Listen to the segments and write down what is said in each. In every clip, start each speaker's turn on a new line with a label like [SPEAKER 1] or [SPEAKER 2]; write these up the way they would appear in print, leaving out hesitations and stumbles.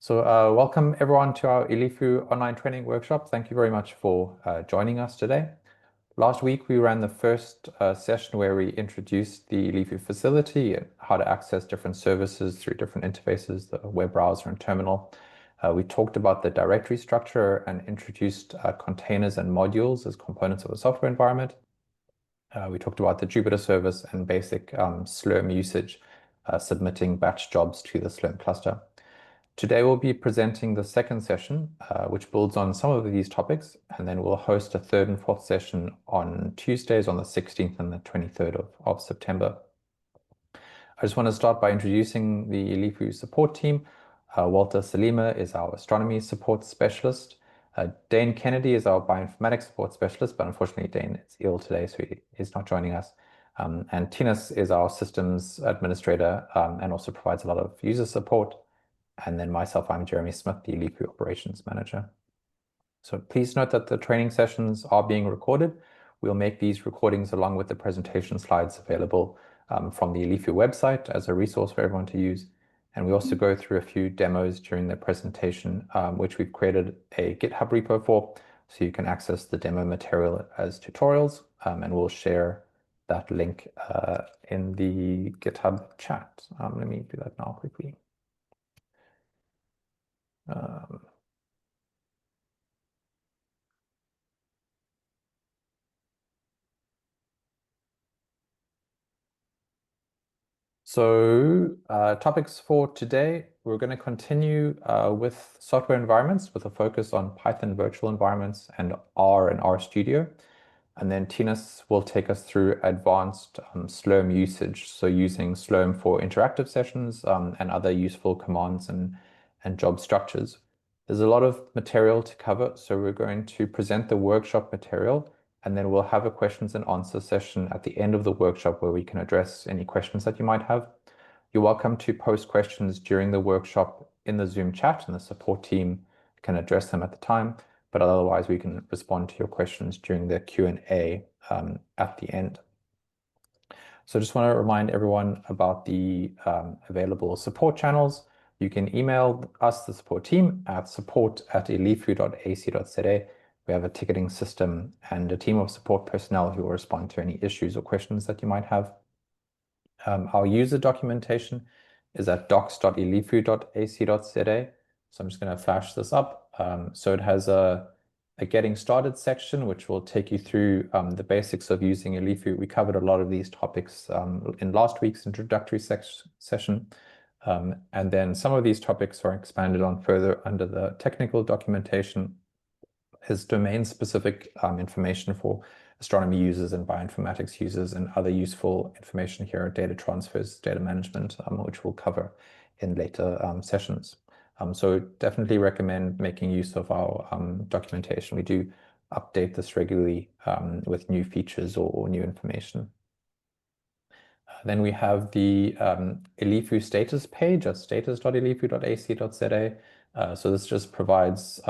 [SPEAKER 1] Welcome everyone to our ilifu online training workshop. Thank you very much for joining us today. Last week we ran the first session where we introduced the ilifu facility and how to access different services through different interfaces, the web browser and terminal. We talked about the directory structure and introduced containers and modules as components of a software environment. We talked about the Jupyter service and basic Slurm usage, submitting batch jobs to the Slurm cluster. Today we'll be presenting the second session, which builds on some of these topics, and then we'll host a third and fourth session on Tuesdays on the 16th and the 23rd of September. I just want to start by introducing the ilifu support team. Walter Salima is our astronomy support specialist. Dane Kennedy is our bioinformatics support specialist, but unfortunately Dane is ill today, so he's not joining us. And Tinus is our systems administrator and also provides a lot of user support. And then myself, I'm Jeremy Smith, the ilifu operations manager. So please note that the training sessions are being recorded. We'll make these recordings along with the presentation slides available from the ilifu website as a resource for everyone to use. And we also go through a few demos during the presentation, which we've created a GitHub repo for, so you can access the demo material as tutorials, and we'll share that link in the GitHub chat. Let me do that now quickly. Topics for today, we're going to continue with software environments with a focus on Python virtual environments and R and RStudio. And then Tinus will take us through advanced Slurm usage, so using Slurm for interactive sessions and other useful commands and job structures. There's a lot of material to cover, so we're going to present the workshop material, and then we'll have a questions and answer session at the end of the workshop where we can address any questions that you might have. You're welcome to post questions during the workshop in the Zoom chat, and the support team can address them at the time, but otherwise we can respond to your questions during the Q&A at the end. So I just want to remind everyone about the available support channels. You can email us, the support team, at support@ilifu.ac.za. We have a ticketing system and a team of support personnel who will respond to any issues or questions that you might have. Our user documentation is at docs.ilifu.ac.za. So I'm just going to flash this up. So it has a getting started section, which will take you through the basics of using ilifu. We covered a lot of these topics in last week's introductory session. And then some of these topics are expanded on further under the technical documentation. Is domain-specific information for astronomy users and bioinformatics users, and other useful information here are data transfers, data management, which we'll cover in later sessions. So definitely recommend making use of our documentation. We do update this regularly with new features or new information. Then we have the ilifu status page at status.ilifu.ac.za. So this just provides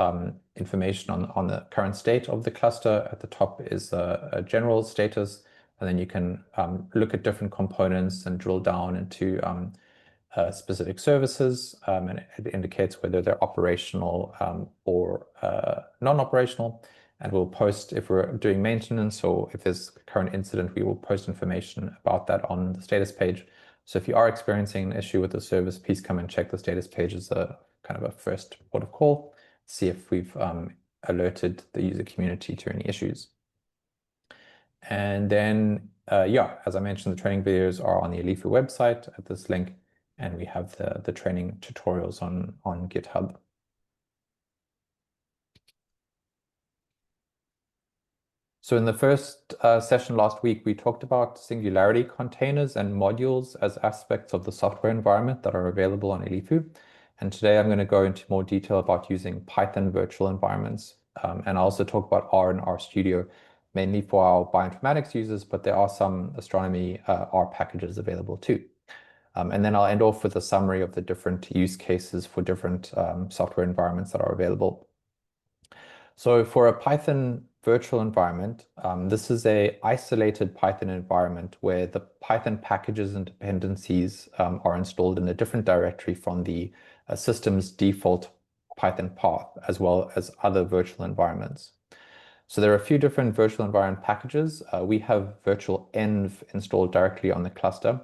[SPEAKER 1] information on the current state of the cluster. At the top is a general status, and then you can look at different components and drill down into specific services, and it indicates whether they're operational or non-operational. And we'll post, if we're doing maintenance or if there's a current incident, we will post information about that on the status page. So if you are experiencing an issue with the service, please come and check the status page as a kind of a first port of call, see if we've alerted the user community to any issues. And then, as I mentioned, the training videos are on the ilifu website at this link, and we have the training tutorials on GitHub. So in the first session last week, we talked about Singularity containers and modules as aspects of the software environment that are available on ilifu. And today I'm going to go into more detail about using Python virtual environments. And I'll also talk about R and RStudio, mainly for our bioinformatics users, but there are some astronomy R packages available too. And then I'll end off with a summary of the different use cases for different software environments that are available. So for a Python virtual environment, this is a isolated Python environment where the Python packages and dependencies are installed in a different directory from the a system's default Python path, as well as other virtual environments. So there are a few different virtual environment packages. We have virtual env installed directly on the cluster,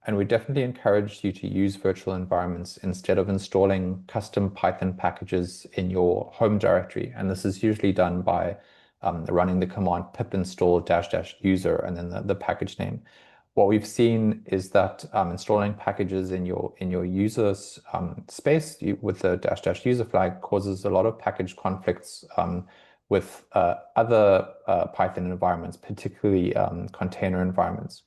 [SPEAKER 1] and we definitely encourage you to use virtual environments instead of installing custom Python packages in your home directory. And this is usually done by running the command pip install -- user and then the package name. What we've seen is that installing packages in your users space with the -- user flag causes a lot of package conflicts with other Python environments, particularly container environments.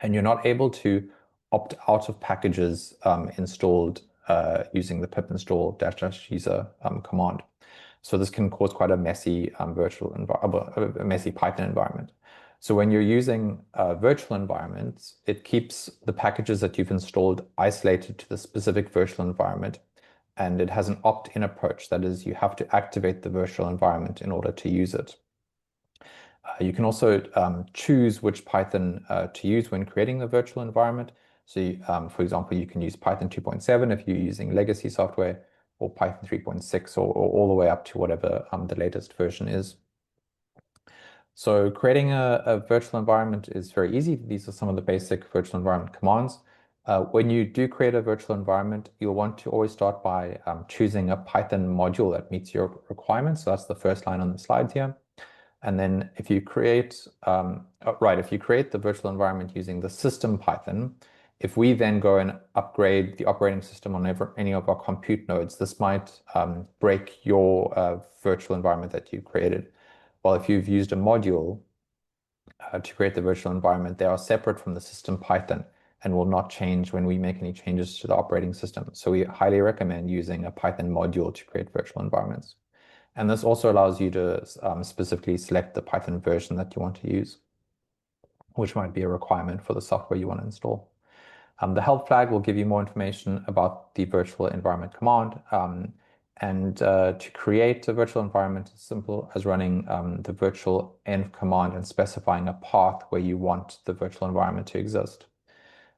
[SPEAKER 1] And you're not able to opt out of packages installed using the pip install -- user command. So this can cause quite a messy a messy Python environment. So when you're using virtual environments, it keeps the packages that you've installed isolated to the specific virtual environment, and it has an opt-in approach. That is, you have to activate the virtual environment in order to use it. You can also choose which Python to use when creating the virtual environment. So, for example, you can use Python 2.7 if you're using legacy software, or Python 3.6, or all the way up to whatever the latest version is. So creating a virtual environment is very easy. These are some of the basic virtual environment commands. When you do create a virtual environment, you'll want to always start by choosing a Python module that meets your requirements. So that's the first line on the slides here. And then if you create, if you create the virtual environment using the system Python, if we then go and upgrade the operating system on any of our compute nodes, this might break your virtual environment that you created. Well, if you've used a module to create the virtual environment, they are separate from the system Python and will not change when we make any changes to the operating system. So we highly recommend using a Python module to create virtual environments. And this also allows you to specifically select the Python version that you want to use, which might be a requirement for the software you want to install. The help flag will give you more information about the virtual environment command. To create a virtual environment, it's simple as running the virtual env command and specifying a path where you want the virtual environment to exist.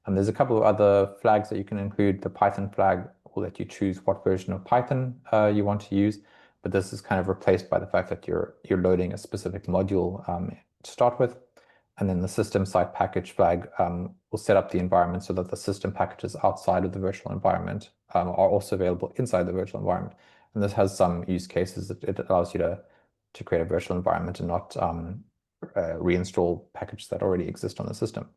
[SPEAKER 1] And there's a couple of other flags that you can include. The Python flag will let you choose what version of Python you want to use, but this is kind of replaced by the fact that you're loading a specific module to start with. And then the system site package flag will set up the environment so that the system packages outside of the virtual environment are also available inside the virtual environment. And this has some use cases that it allows you to create a virtual environment and not reinstall packages that already exist on the system.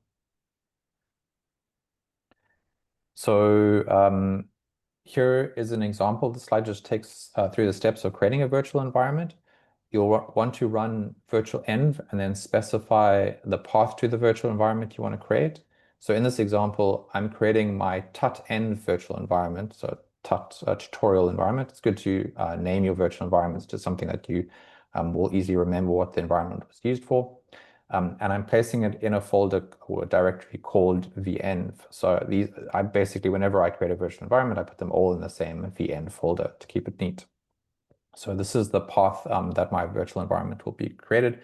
[SPEAKER 1] So here is an example. The slide just takes through the steps of creating a virtual environment. You'll want to run virtual env and then specify the path to the virtual environment you want to create. So in this example, I'm creating my tut-env virtual environment, so tut tutorial environment. It's good to name your virtual environments to something that you will easily remember what the environment was used for. And I'm placing it in a folder or a directory called venv. So I basically, whenever I create a virtual environment, I put them all in the same venv folder to keep it neat. So this is the path that my virtual environment will be created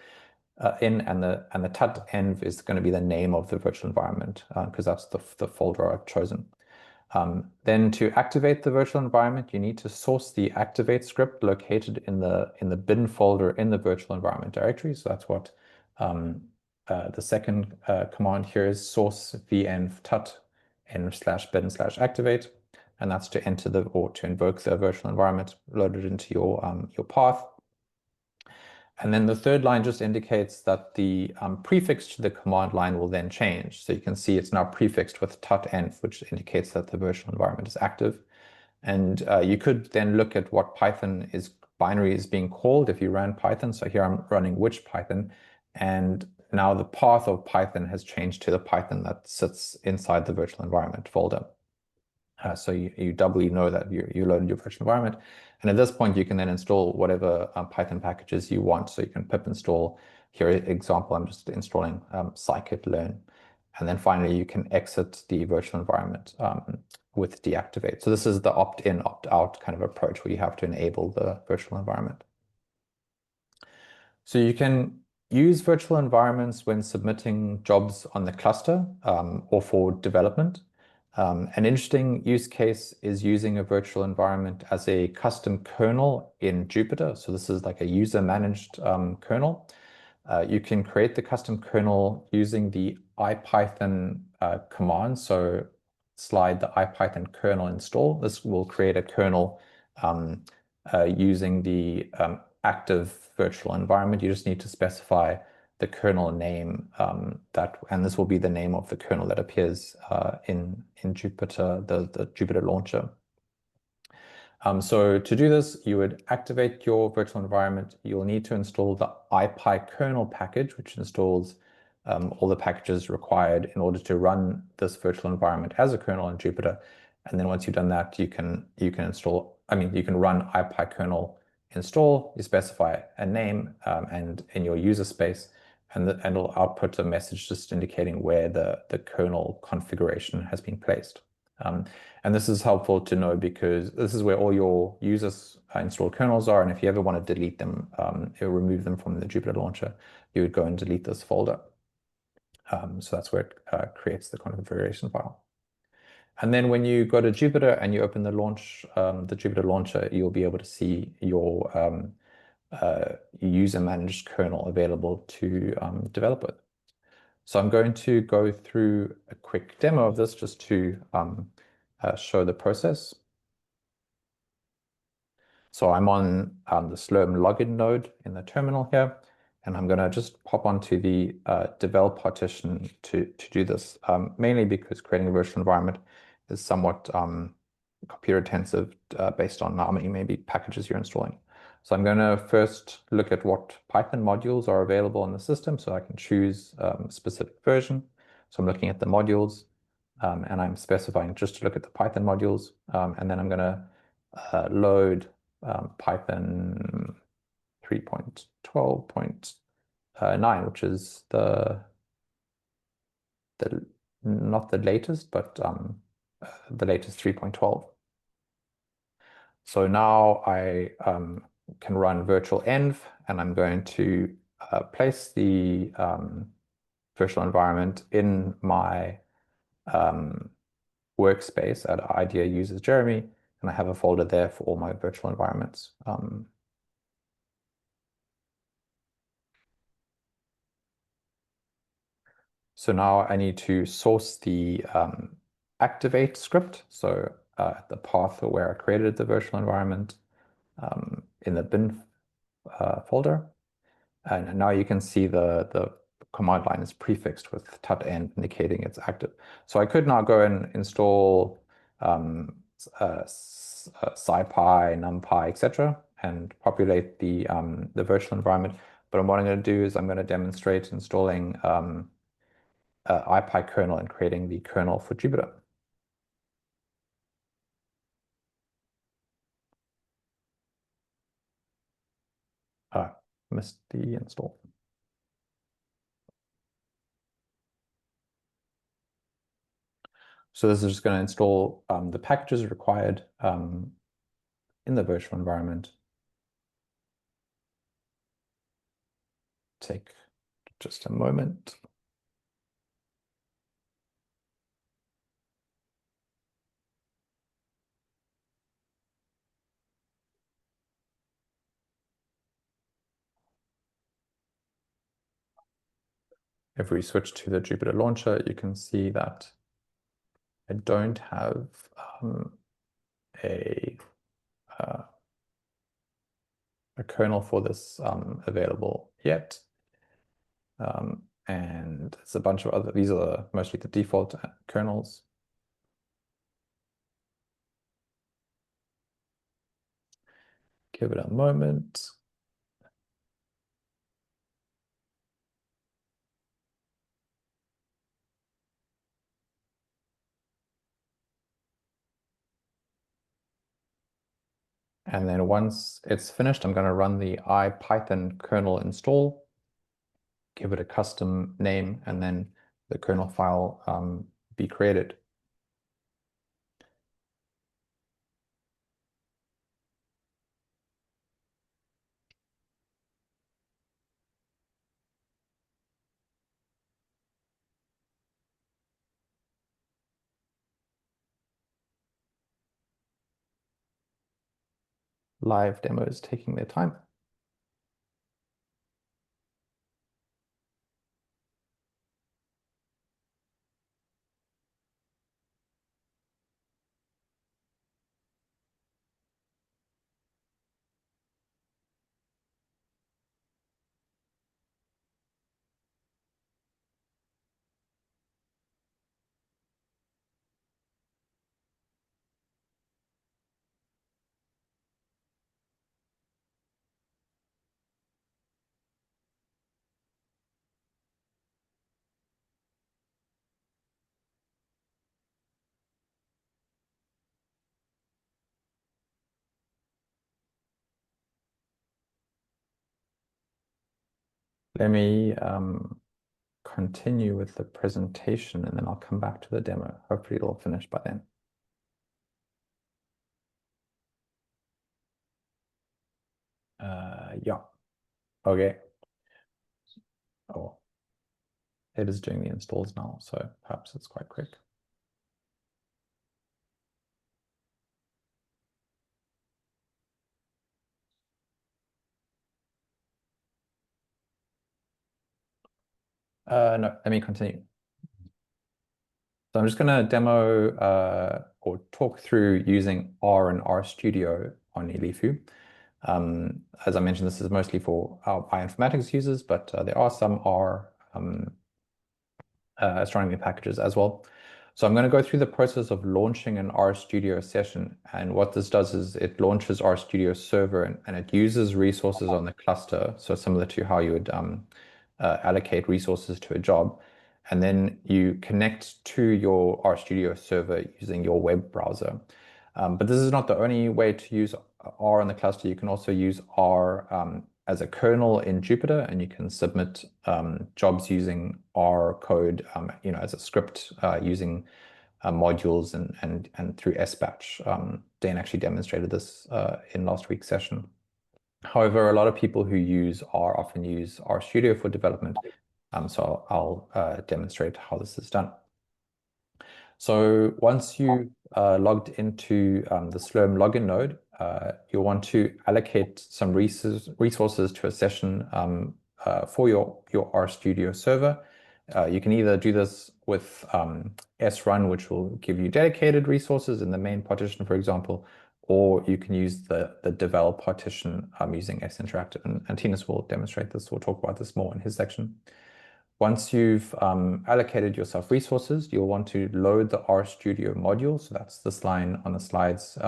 [SPEAKER 1] in, and the tut-env is going to be the name of the virtual environment because that's the folder I've chosen. Then to activate the virtual environment, you need to source the activate script located in the bin folder in the virtual environment directory. So that's what the second command here is: source venv tut env /bin /activate. And that's to enter to invoke the virtual environment loaded into your path. And then the third line just indicates that the prefix to the command line will then change. So you can see it's now prefixed with tut-env, which indicates that the virtual environment is active. And you could then look at what Python binary is being called if you ran Python. So here I'm running which Python, and now the path of Python has changed to the Python that sits inside the virtual environment folder. So you doubly know that you loaded your virtual environment. And at this point, you can then install whatever Python packages you want. So you can pip install, here example, I'm just installing sacct learn. And then finally, you can exit the virtual environment with deactivate. So this is the opt-in, opt-out kind of approach where you have to enable the virtual environment. So you can use virtual environments when submitting jobs on the cluster or for development. An interesting use case is using a virtual environment as a custom kernel in Jupyter. So this is like a user-managed kernel. You can create the custom kernel using the IPython command. So slide the IPython kernel install. This will create a kernel using the active virtual environment. You just need to specify the kernel name and this will be the name of the kernel that appears in Jupyter, the Jupyter launcher. So to do this, you would activate your virtual environment. You'll need to install the ipykernel package, which installs all the packages required in order to run this virtual environment as a kernel in Jupyter. And then once you've done that, you can run ipykernel install. You specify a name and in your user space, and it'll output a message just indicating where the kernel configuration has been placed. And this is helpful to know because this is where all your users installed kernels are. And if you ever want to delete them, or remove them from the Jupyter launcher, you would go and delete this folder. So that's where it creates the configuration file. And then when you go to Jupyter and you open the Jupyter launcher, you'll be able to see your user-managed kernel available to develop with. So I'm going to go through a quick demo of this just to show the process. So I'm on the Slurm login node in the terminal here, and I'm going to just pop onto the develop partition to do this, mainly because creating a virtual environment is somewhat computer intensive based on how many maybe packages you're installing. So I'm going to first look at what Python modules are available in the system so I can choose a specific version. So I'm looking at the modules and I'm specifying just to look at the Python modules. And then I'm going to load Python 3.12.9, which is the not the latest, but the latest 3.12. So now I can run virtual env, and I'm going to place the virtual environment in my workspace at IDEA users Jeremy, and I have a folder there for all my virtual environments. So now I need to source the activate script. So the path where I created the virtual environment in the bin folder. And now you can see the command line is prefixed with tut-end indicating it's active. So I could now go and install SciPy, NumPy, etc., and populate the virtual environment. But what I'm going to do is I'm going to demonstrate installing ipykernel and creating the kernel for Jupyter. Missed the install. So this is just going to install the packages required in the virtual environment. Take just a moment. If we switch to the Jupyter launcher, you can see that I don't have a kernel for this available yet. And it's a bunch of other, these are mostly the default kernels. Give it a moment. And then once it's finished, I'm going to run the IPython kernel install, give it a custom name, and then the kernel file be created. live demos taking their time. Let me continue with the presentation and then I'll come back to the demo. Hopefully it'll finish by then. Yeah. Okay. Oh, it is doing the installs now, so perhaps it's quite quick. No, let me continue. So I'm just going to demo or talk through using R and RStudio on ilifu. As I mentioned, this is mostly for our bioinformatics users, but there are some R astronomy packages as well. So I'm going to go through the process of launching an RStudio session. And what this does is it launches RStudio server and it uses resources on the cluster. So similar to how you would allocate resources to a job. And then you connect to your RStudio server using your web browser. But this is not the only way to use R on the cluster. You can also use R as a kernel in Jupyter, and you can submit jobs using R code, as a script using modules and through sbatch. Dane actually demonstrated this in last week's session. However, a lot of people who use R often use RStudio for development. So I'll demonstrate how this is done. So once you logged into the Slurm login node, you'll want to allocate some resources to a session for your RStudio server. You can either do this with srun, which will give you dedicated resources in the main partition, for example, or you can use the devel partition using sinteractive. And Tinus will demonstrate this. We'll talk about this more in his section. Once you've allocated yourself resources, you'll want to load the RStudio module. So that's this line on the slides,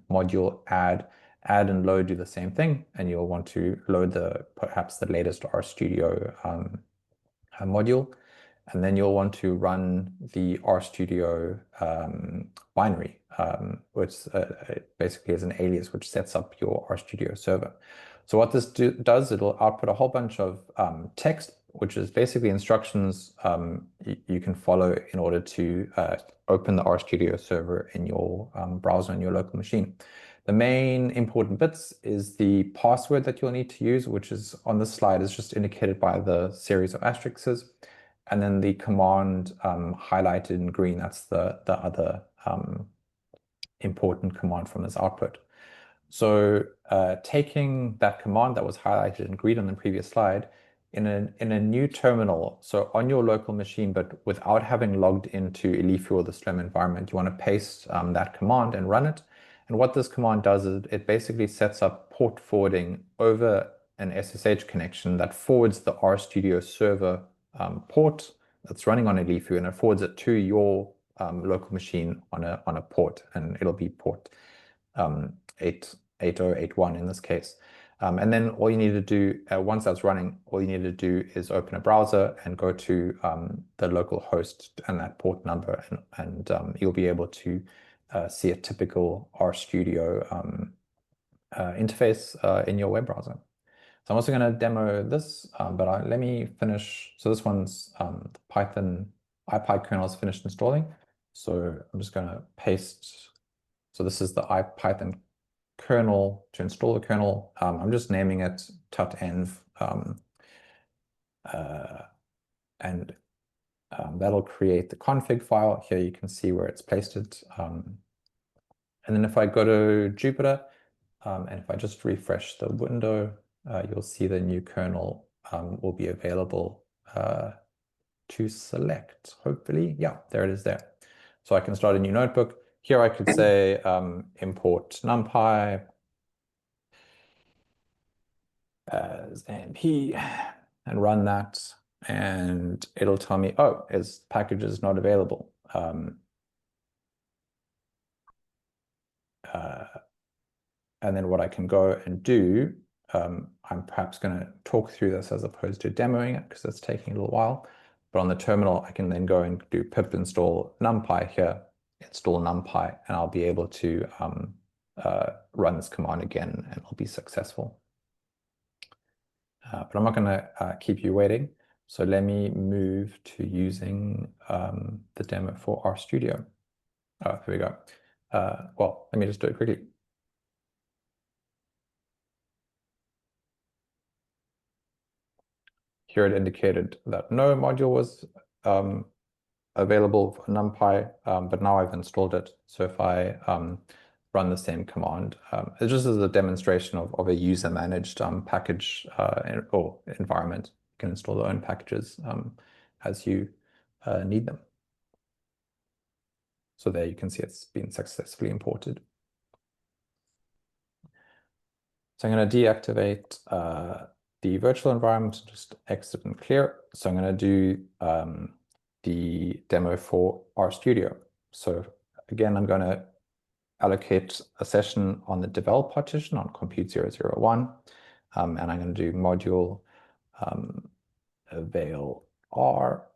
[SPEAKER 1] module add and load do the same thing. And you'll want to load perhaps the latest RStudio module. And then you'll want to run the RStudio binary, which basically is an alias which sets up your RStudio server. So what this does, it'll output a whole bunch of text, which is basically instructions you can follow in order to open the RStudio server in your browser on your local machine. The main important bits is the password that you'll need to use, which is on this slide is just indicated by the series of asterisks. And then the command highlighted in green, that's the other important command from this output. So taking that command that was highlighted in green on the previous slide, in a new terminal, so on your local machine, but without having logged into ilifu or the Slurm environment, you want to paste that command and run it. And what this command does is it basically sets up port forwarding over an SSH connection that forwards the RStudio server port that's running on ilifu, and it forwards it to your local machine on a port, and it'll be port 8081 in this case. And then all you need to do, once that's running, all you need to do is open a browser and go to the local host and that port number, and you'll be able to see a typical RStudio interface in your web browser. So I'm also going to demo this, but let me finish. So this one's the Python IPy kernel is finished installing. So I'm just going to paste. So this is the IPython kernel to install the kernel. I'm just naming it tutenv, and that'll create the config file. Here you can see where it's pasted. And then if I go to Jupyter, And if I just refresh the window, you'll see the new kernel will be available to select, hopefully. Yeah, there it is there. So I can start a new notebook. Here I could say import numpy as np and run that. And it'll tell me, oh, its package is not available. And then what I can go and do, I'm perhaps going to talk through this as opposed to demoing it because it's taking a little while. But on the terminal, I can then go and do pip install numpy here, install numpy, and I'll be able to run this command again and it'll be successful. But I'm not going to keep you waiting. So let me move to using the demo for RStudio. Oh, here we go. Well, let me just do it quickly. Here it indicated that no module was available for NumPy, but now I've installed it. So if I run the same command, it just is a demonstration of a user-managed package or environment. You can install their own packages as you need them. So there you can see it's been successfully imported. So I'm going to deactivate the virtual environment, just exit and clear. So I'm going to do the demo for RStudio. So again, I'm going to allocate a session on the develop partition on compute 001. And I'm going to do module avail R.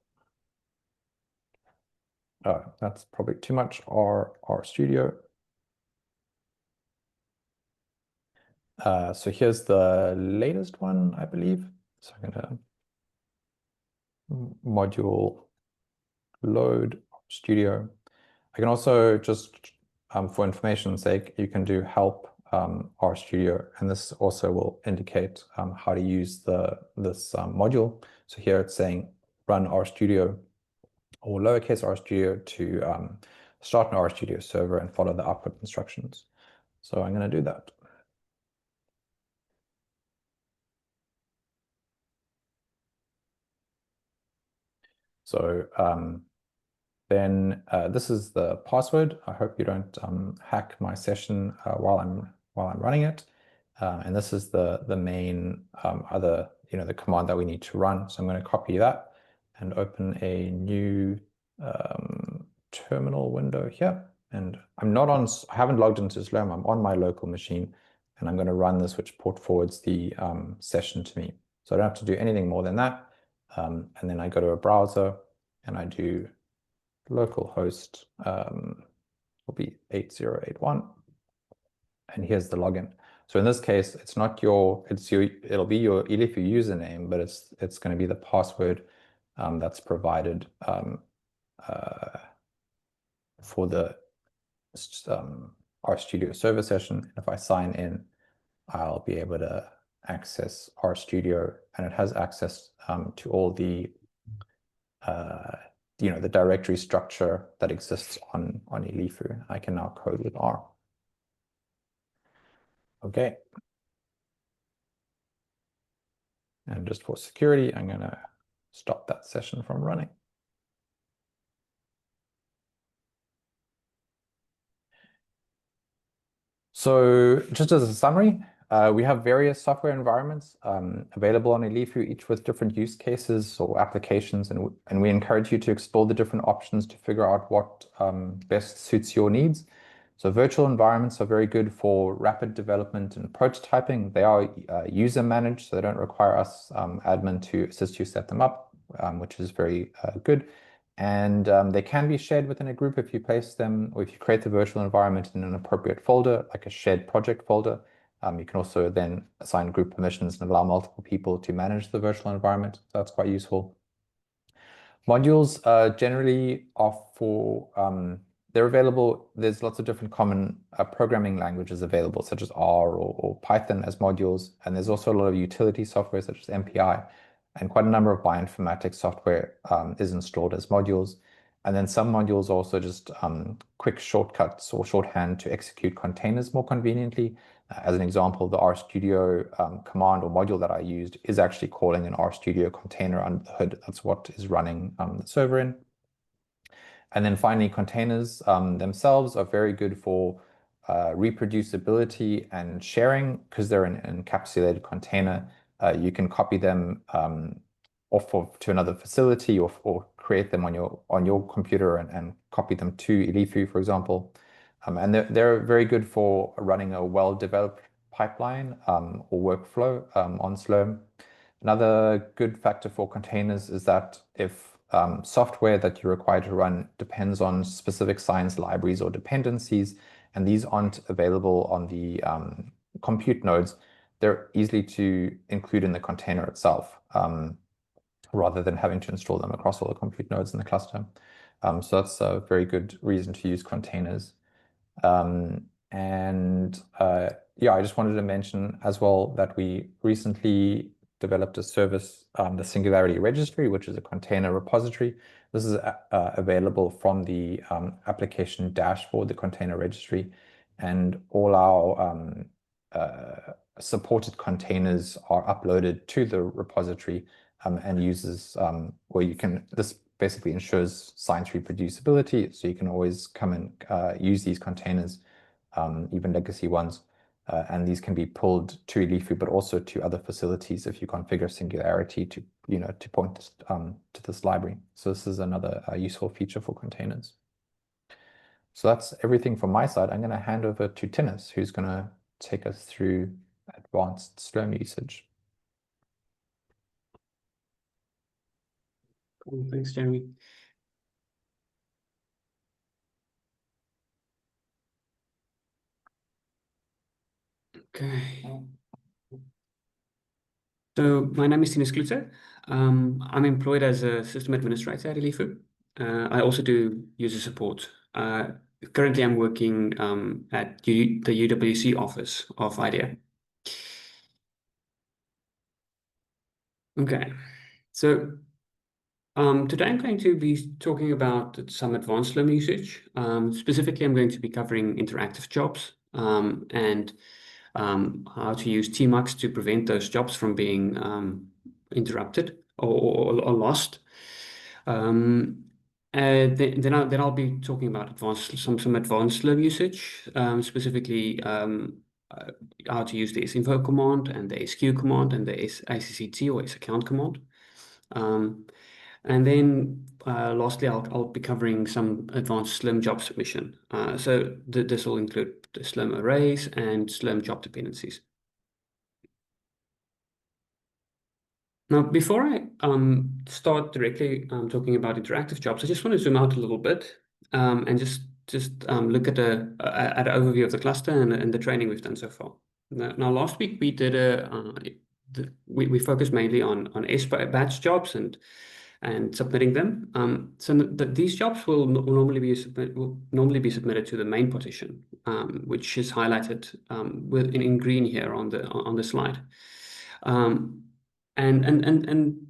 [SPEAKER 1] Oh, that's probably too much. RStudio. So here's the latest one, I believe. So I'm going to module load RStudio. I can also just, for information's sake, you can do help RStudio, and this also will indicate how to use this module. So here it's saying run RStudio or lowercase RStudio to start an RStudio server and follow the output instructions. So I'm going to do that. So then this is the password. I hope you don't hack my session while I'm running it. And this is the main the command that we need to run. So I'm going to copy that and open a new terminal window here. And I haven't logged into Slurm. I'm on my local machine, and I'm going to run this, which port forwards the session to me. So I don't have to do anything more than that. And then I go to a browser and I do localhost will be 8081, and here's the login. So in this case, it's not it'll be your ilifu username, but it's going to be the password that's provided for the RStudio server session. If I sign in, I'll be able to access RStudio, and it has access to all the the directory structure that exists on ilifu. I can now code with R. Okay. And just for security, I'm going to stop that session from running. So just as a summary, we have various software environments available on ilifu, each with different use cases or applications, and we encourage you to explore the different options to figure out what best suits your needs. So virtual environments are very good for rapid development and prototyping. They are user managed, so they don't require us admin to assist you set them up, which is very good. And they can be shared within a group if you place them, or if you create the virtual environment in an appropriate folder, like a shared project folder. You can also then assign group permissions and allow multiple people to manage the virtual environment. So that's quite useful. Modules generally are they're available. There's lots of different common programming languages available, such as R or Python as modules. And there's also a lot of utility software, such as MPI. And quite a number of bioinformatics software is installed as modules. And then some modules also just quick shortcuts or shorthand to execute containers more conveniently. As an example, the RStudio command or module that I used is actually calling an RStudio container under the hood. That's what is running the server in. And then finally, containers themselves are very good for reproducibility and sharing because they're an encapsulated container. You can copy them to another facility or create them on your computer and copy them to ilifu, for example. And they're very good for running a well-developed pipeline or workflow on Slurm. Another good factor for containers is that if software that you're required to run depends on specific science libraries or dependencies, and these aren't available on the compute nodes, they're easily to include in the container itself, rather than having to install them across all the compute nodes in the cluster. So that's a very good reason to use containers. Yeah, I just wanted to mention as well that we recently developed a service, the Singularity Registry, which is a container repository. This is available from the application dashboard, the container registry, and all our supported containers are uploaded to the repository and uses where you can, this basically ensures science reproducibility, so you can always come and use these containers, even legacy ones. And these can be pulled to ilifu, but also to other facilities if you configure Singularity to, to point to this library. So this is another useful feature for containers. So that's everything from my side. I'm going to hand over to Tinus, who's going to take us through advanced Slurm usage.
[SPEAKER 2] Cool. Thanks, Jeremy. Okay. So my name is Tinus Cloete. I'm employed as a system administrator at ilifu. I also do user support. Currently, I'm working at the UWC office of IDEA. Okay, so today I'm going to be talking about some advanced Slurm usage. Specifically, I'm going to be covering interactive jobs and how to use tmux to prevent those jobs from being interrupted or lost. Then I'll be talking about some advanced Slurm usage, specifically how to use the sinfo command and the squeue command and the sacct or saccount command. And then lastly, I'll be covering some advanced Slurm job submission. So this will include the Slurm arrays and Slurm job dependencies. Now, before I start directly talking about interactive jobs, I just want to zoom out a little bit and just look at an overview of the cluster and the training we've done so far. Now last week we did we focused mainly on sbatch jobs and submitting them. So these jobs will normally be submitted to the main partition, which is highlighted in green here on the slide. And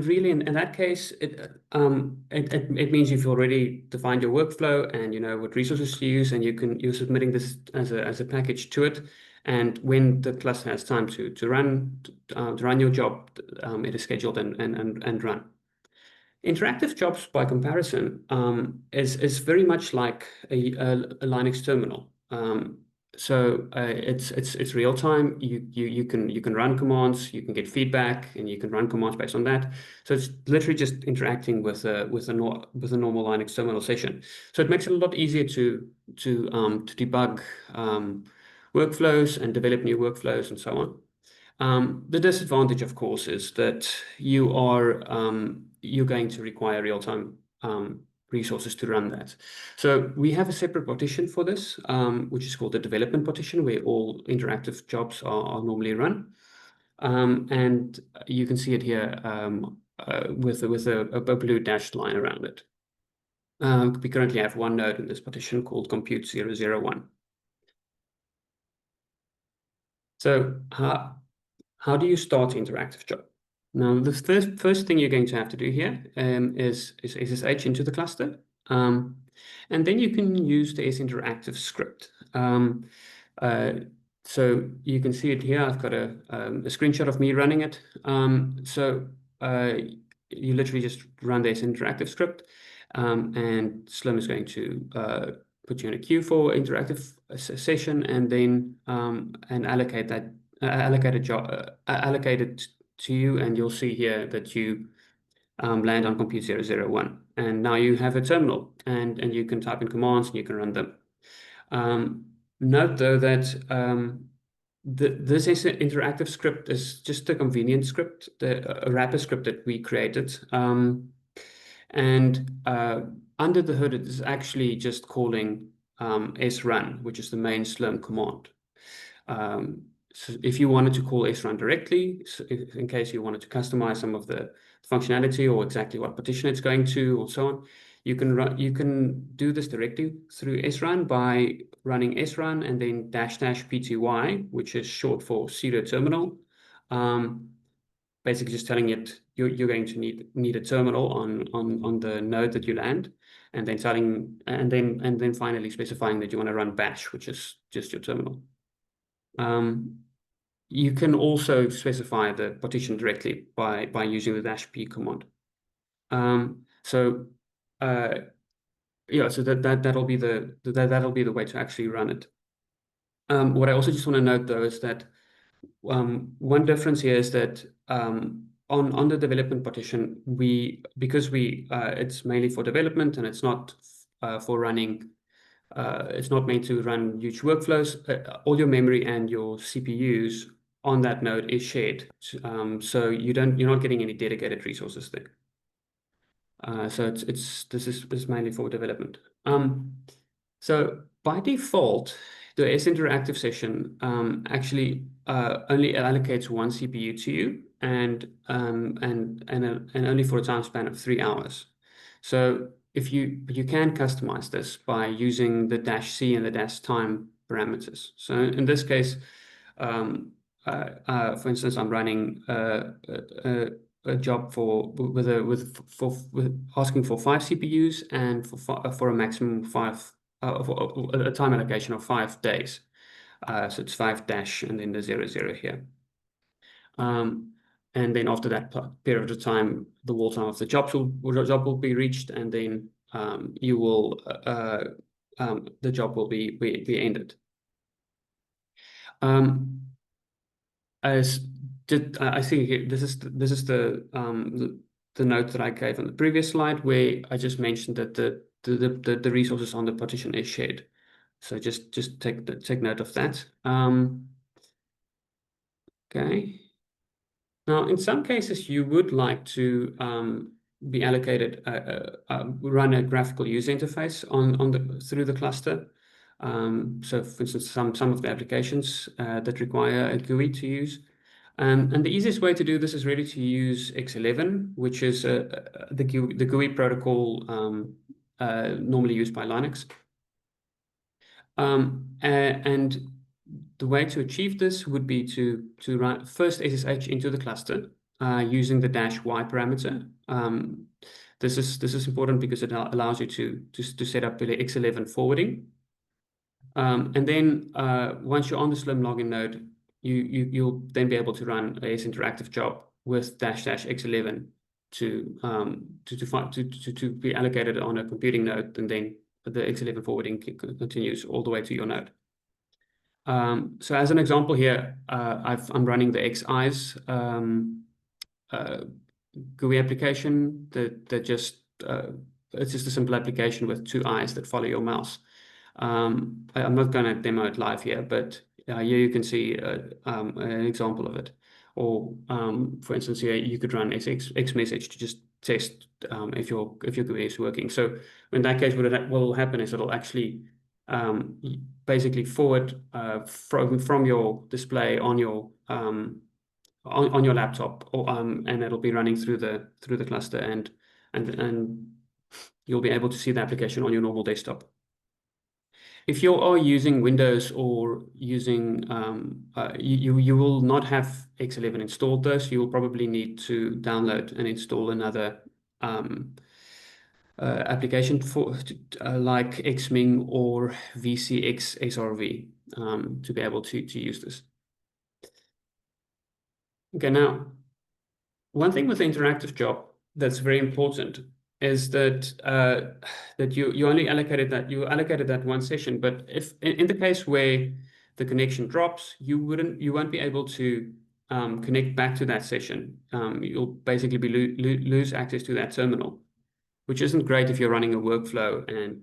[SPEAKER 2] really, in that case, it means you've already defined your workflow and you know what resources to use, and you're submitting this as a package to it. And when the cluster has time to run your job, it is scheduled and run. Interactive jobs, by comparison, is very much like a Linux terminal. So it's real time. You can run commands, you can get feedback, and you can run commands based on that. So it's literally just interacting with a normal Linux terminal session. So it makes it a lot easier to debug workflows and develop new workflows and so on. The disadvantage, of course, is that you're going to require real time resources to run that. So we have a separate partition for this, which is called the development partition, where all interactive jobs are normally run. And you can see it here with a blue dashed line around it. We currently have one node in this partition called compute 001. So how do you start interactive job? Now, the first thing you're going to have to do here is SSH into the cluster. And then you can use the sinteractive script. So you can see it here. I've got a screenshot of me running it. So you literally just run this interactive script, and Slurm is going to put you in a queue for interactive session, and then and allocate that allocate a job allocate it to you, and you'll see here that you land on compute 001, and now you have a terminal, and you can type in commands and you can run them. Note though that this is an interactive script is just a convenient script, a wrapper script that we created. And under the hood, it is actually just calling srun, which is the main Slurm command. So if you wanted to call srun directly, so in case you wanted to customize some of the functionality or exactly what partition it's going to, or so on, you can do this directly through srun by running srun and then --pty, which is short for pseudo terminal. Basically just telling it you're going to need a terminal on the node that you land, and then finally specifying that you want to run bash, which is just your terminal. You can also specify the partition directly by using the -p command. Yeah, so that'll be the way to actually run it. What I also just want to note though is that one difference here is that on the development partition, because it's mainly for development and it's not for running. It's not meant to run huge workflows. All your memory and your CPUs on that node is shared, so you're not getting any dedicated resources there. So this is mainly for development. So by default, the S-interactive session actually only allocates one CPU to you, and only for a time span of 3 hours. So you can customize this by using the -c and the -time parameters. So in this case, for instance, I'm running a job with asking for 5 CPUs and for a maximum 5 for a time allocation of 5 days. So it's 5 dash and then the 00 here. And then after that period of time, the wall time of the job will be reached, and then the job will be ended. I think this is the note that I gave on the previous slide, where I just mentioned that the resources on the partition is shared. So just take note of that. Okay. Now, in some cases, you would like to be allocated run a graphical user interface through the cluster. So, for instance, some of the applications that require a GUI to use. And the easiest way to do this is really to use X11, which is the GUI protocol normally used by Linux. And the way to achieve this would be to run first SSH into the cluster using the -y parameter. This is important because it allows you to set up the X11 forwarding. And then once you're on the Slurm login node, you'll then be able to run a S-interactive job with --x11 to be allocated on a computing node, and then the X11 forwarding continues all the way to your node. So as an example here, I'm running the XEyes GUI application that just it's just a simple application with 2 eyes that follow your mouse. I'm not going to demo it live here, but here you can see an example of it. Or for instance, here you could run xmessage to just test if your GUI is working. So in that case, what will happen is it'll actually basically forward from your display on your laptop, or and it'll be running through the cluster, and you'll be able to see the application on your normal desktop. If you are using Windows or using you will not have X11 installed though, so you will probably need to download and install another application for like Xming or VCX SRV. to be able to use this. Okay, now, one thing with the interactive job that's very important is that that you only allocated that one session. But if in the case where the connection drops, you won't be able to connect back to that session. You'll basically be lose access to that terminal, which isn't great if you're running a workflow and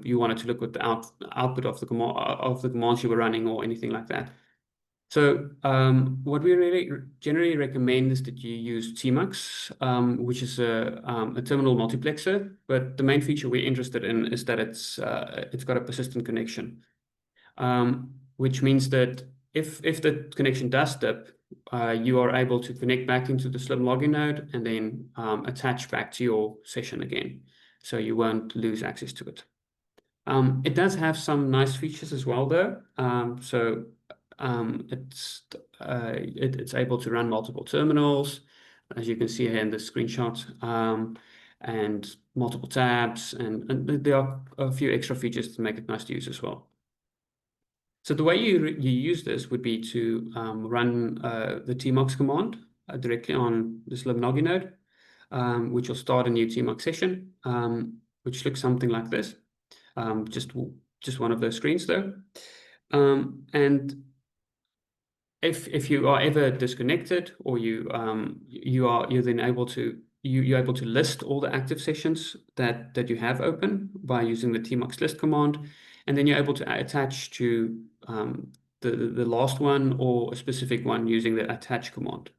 [SPEAKER 2] you wanted to look at the output of the commands you were running or anything like that. So what we really generally recommend is that you use tmux, which is a terminal multiplexer. But the main feature we're interested in is that it's got a persistent connection, which means that if the connection does dip, you are able to connect back into the Slurm login node and then attach back to your session again, so you won't lose access to it. It does have some nice features as well, though. It's able to run multiple terminals, as you can see here in the screenshot, and multiple tabs, and there are a few extra features to make it nice to use as well. So the way you use this would be to run the tmux command directly on the Slurm login node, which will start a new tmux session, which looks something like this. Just one of those screens though. And if you are ever disconnected, or you're then able to you're able to list all the active sessions that you have open by using the tmux list command, and then you're able to attach to the last one or a specific one using the attach command.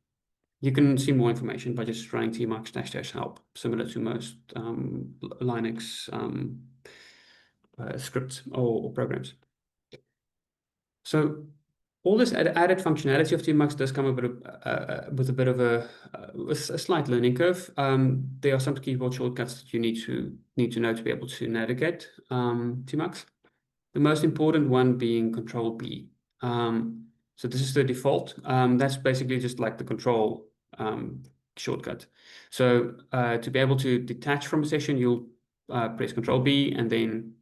[SPEAKER 2] You can see more information by just running tmux help, similar to most Linux scripts or programs. So all this added functionality of tmux does come with a bit of a slight learning curve. There are some keyboard shortcuts that you need to know to be able to navigate tmux. The most important one being Control B. So this is the default. That's basically just like the control shortcut. So to be able to detach from a session, you'll press Control B and then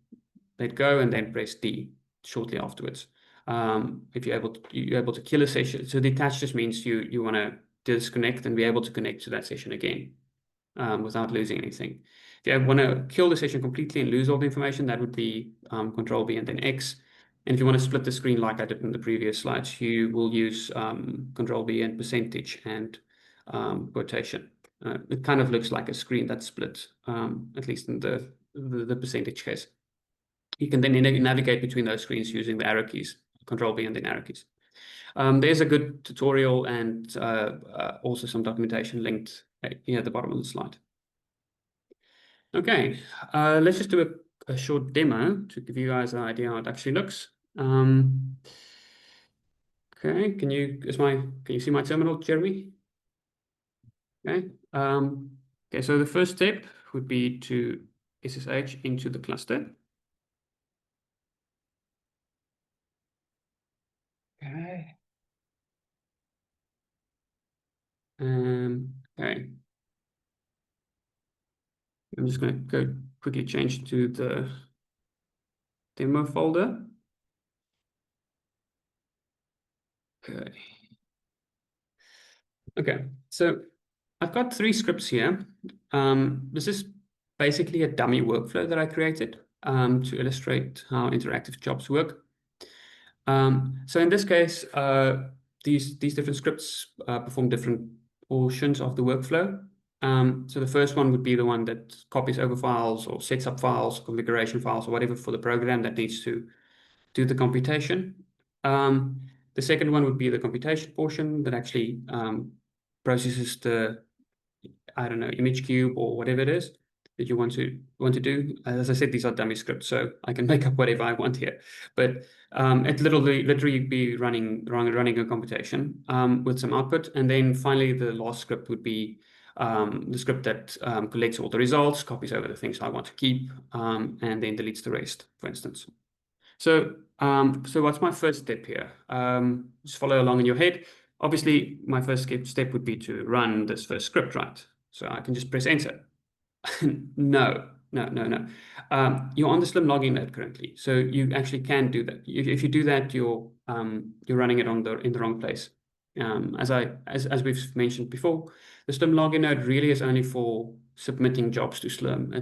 [SPEAKER 2] let go, and then press D shortly afterwards. If you're able to kill a session, so detach just means you want to disconnect and be able to connect to that session again without losing anything. If you want to kill the session completely and lose all the information, that would be Control B and then X. And if you want to split the screen like I did in the previous slides, you will use Control B and percentage and quotation. It kind of looks like a screen that's split, at least in the percentage case. You can then navigate between those screens using the arrow keys, Control B and then arrow keys. There's a good tutorial and also some documentation linked here at the bottom of the slide. Okay, let's just do a short demo to give you guys an idea how it actually looks. Okay, can you see my terminal, Jeremy? Okay. Okay, so the first step would be to SSH into the cluster. Okay. Okay. I'm just going to go quickly change to the demo folder. Okay. Okay, so I've got 3 scripts here. This is basically a dummy workflow that I created to illustrate how interactive jobs work. So in this case, these different scripts perform different portions of the workflow. So the first one would be the one that copies over files or sets up files, configuration files, or whatever for the program that needs to do the computation. The second one would be the computation portion that actually processes the, I don't know, image cube or whatever it is that you want to do. As I said, these are dummy scripts, so I can make up whatever I want here. But it literally be running a computation with some output, and then finally the last script would be the script that collects all the results, copies over the things I want to keep, and then deletes the rest, for instance. So what's my first step here? Just follow along in your head. Obviously, my first step would be to run this first script, right? So I can just press enter. No, no. You're on the Slurm login node currently, so you actually can do that. If you do that, you're running it in the wrong place. As we've mentioned before, the Slurm login node really is only for submitting jobs to Slurm.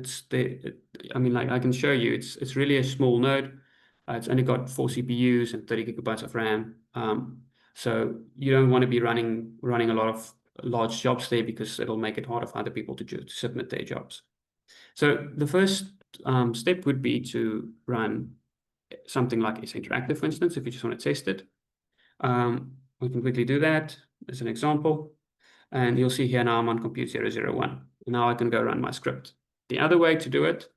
[SPEAKER 2] Like I can show you, it's really a small node. It's only got 4 CPUs and 30 gigabytes of RAM. So you don't want to be running a lot of large jobs there, because it'll make it harder for other people to submit their jobs. So the first step would be to run something like sInteractive, for instance, if you just want to test it. We can quickly do that as an example. And you'll see here now I'm on compute 001. Now I can go run my script. The other way to do it,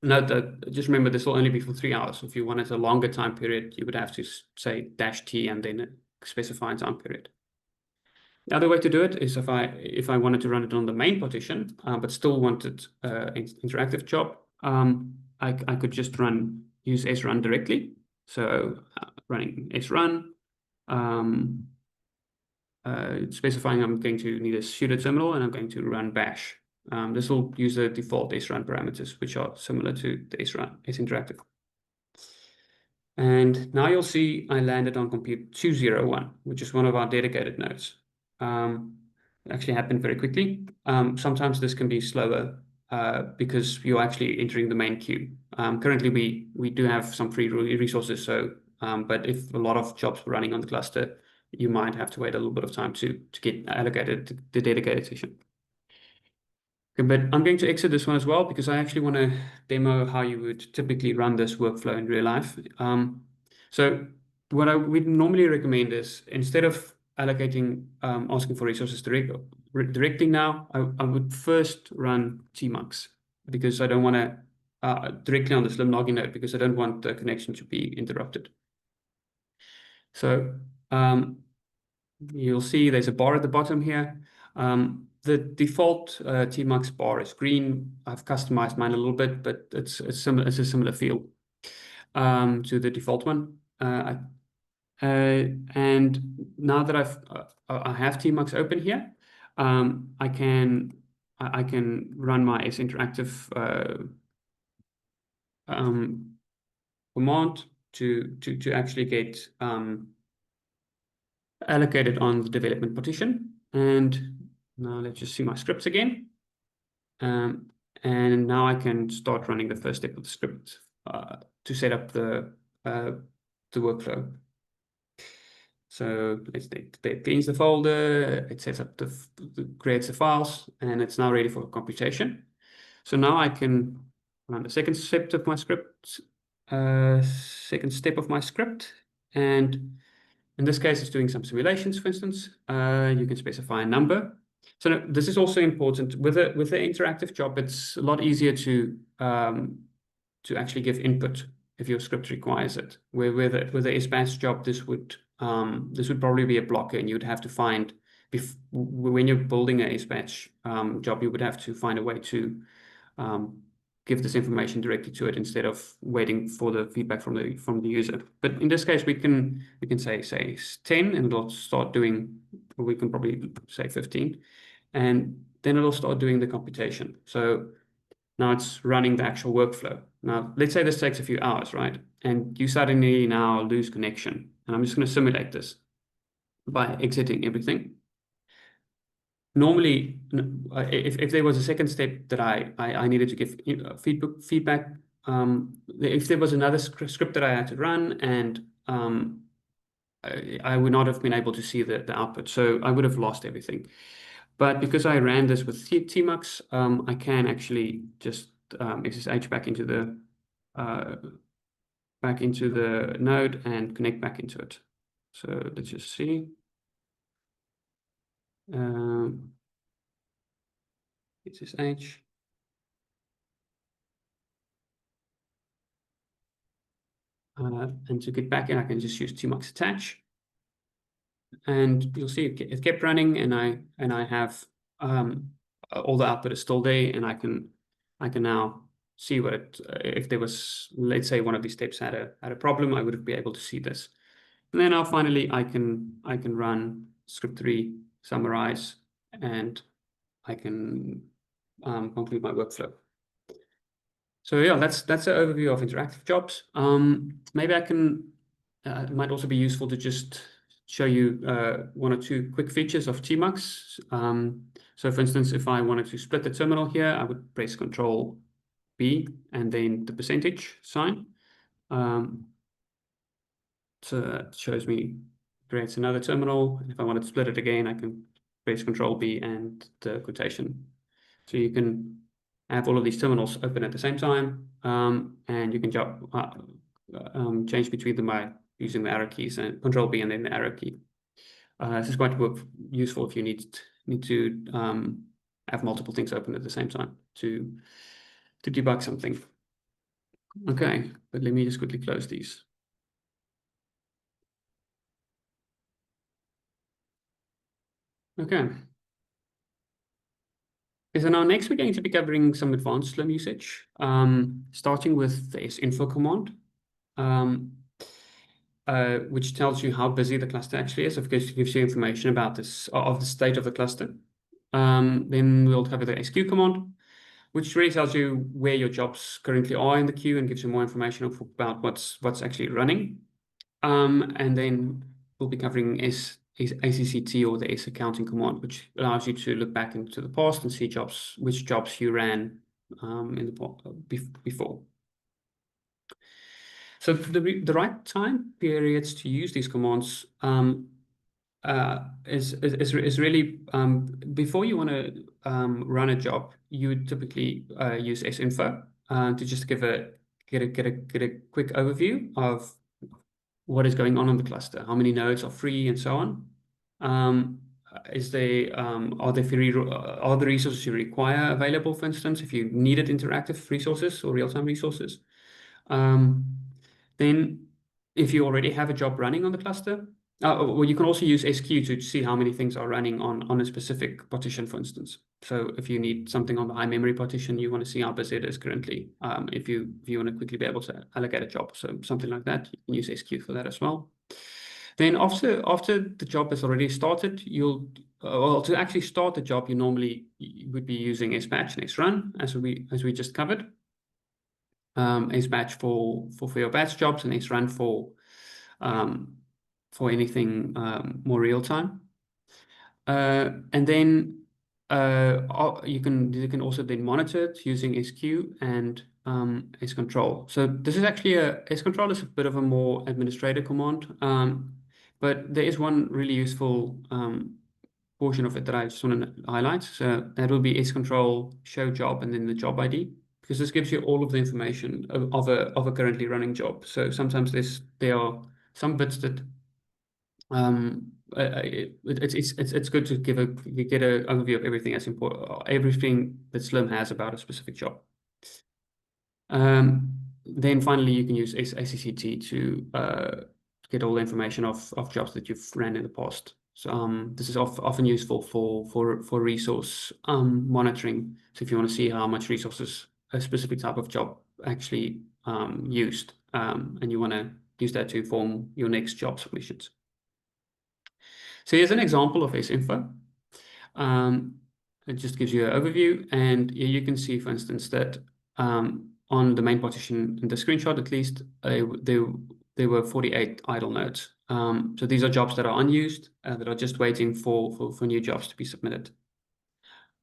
[SPEAKER 2] note that, just remember, this will only be for 3 hours. If you wanted a longer time period, you would have to say -t and then specify a time period. The other way to do it is if I wanted to run it on the main partition, but still wanted interactive job, I could just use srun directly. So running srun, specifying I'm going to need a sudo terminal, and I'm going to run bash. This will use the default srun parameters, which are similar to the sInteractive. And now you'll see I landed on compute 201, which is one of our dedicated nodes. Actually happened very quickly. Sometimes this can be slower because you're actually entering the main queue. Currently, we do have some free resources, so but if a lot of jobs were running on the cluster, you might have to wait a little bit of time to get allocated to the dedicated session. Okay, but I'm going to exit this one as well, because I actually want to demo how you would typically run this workflow in real life. So what I would normally recommend is, instead of allocating, asking for resources directly now, I would first run tmux, because I don't want to directly on the Slurm login node, because I don't want the connection to be interrupted. So you'll see there's a bar at the bottom here. The default tmux bar is green. I've customized mine a little bit, but it's a similar feel to the default one. And now that I have tmux open here, I can run my sInteractive command to actually get allocated on the development partition. And now let's just see my scripts again. And now I can start running the first step of the script to set up the workflow. So let's cleans the folder, it sets up creates the files, and it's now ready for computation. So now I can run the second step of my script, and in this case, it's doing some simulations, for instance. You can specify a number. So now, this is also important with the interactive job. It's a lot easier to actually give input if your script requires it. With the sbatch job, this would probably be a blocker, and you'd have to find, when you're building a sbatch job, you would have to find a way to give this information directly to it, instead of waiting for the feedback from the user. But in this case, we can say 10, and it'll start doing, or we can probably say 15, and then it'll start doing the computation. So now it's running the actual workflow. Now, let's say this takes a few hours, right? And you suddenly now lose connection. And I'm just going to simulate this by exiting everything. Normally, if there was a second step that I needed to give feedback, if there was another script that I had to run, and I would not have been able to see the output, so I would have lost everything. But because I ran this with tmux, I can actually just SSH back into the node and connect back into it. So let's just see. SSH. And to get back in, I can just use tmux attach. And you'll see it kept running, and I have all the output is still there, and I can now see what if there was, let's say, one of these steps had a problem, I would be able to see this. And then now finally I can run script3 summarize, and I can conclude my workflow. So yeah, that's an overview of interactive jobs. Maybe I can. It might also be useful to just show you one or two quick features of tmux. So for instance, if I wanted to split the terminal here, I would press Control B and then the percentage sign. So that shows me, creates another terminal. And if I wanted to split it again, I can press Control B and the quotation. So you can have all of these terminals open at the same time, and you can change between them by using the arrow keys and Control B and then the arrow key. This is quite useful if you need to have multiple things open at the same time to debug something. Okay, but let me just quickly close these. Okay. So now next we're going to be covering some advanced Slurm usage, starting with the sinfo command, which tells you how busy the cluster actually is. Of course, it gives you information about this of the state of the cluster. Then we'll cover the squeue command, which really tells you where your jobs currently are in the queue and gives you more information about what's actually running. And then we'll be covering sacct, or the saccounting command, which allows you to look back into the past and see which jobs you ran before. So the right time periods to use these commands is really before you want to run a job, you would typically use sinfo to just get a quick overview of what is going on the cluster, how many nodes are free, and so on. Are the resources you require available, for instance, if you needed interactive resources or real-time resources? Then if you already have a job running on the cluster, well, you can also use squeue to see how many things are running on a specific partition, for instance. So if you need something on the high memory partition, you want to see how busy it is currently. If you want to quickly be able to allocate a job, so something like that, you can use squeue for that as well. Then after the job has already started, well, to actually start the job, you would be using sbatch and srun, as we just covered. Sbatch for your batch jobs, and srun for anything more real time. And then you can also then monitor it using squeue and scontrol. So this is actually scontrol is a bit of a more administrative command, but there is one really useful portion of it that I just want to highlight. So that will be scontrol show job and then the job ID, because this gives you all of the information of a currently running job. So sometimes there are some bits that it's good to get an overview of everything that's important, everything that Slurm has about a specific job. Then finally, you can use sacct to get all the information of jobs that you've ran in the past. So this is often useful for resource monitoring. So if you want to see how much resources a specific type of job actually used, and you want to use that to inform your next job submissions. So here's an example of sinfo. It just gives you an overview, and here you can see, for instance, that on the main partition, in the screenshot at least, there were 48 idle nodes. So these are jobs that are unused, that are just waiting for new jobs to be submitted.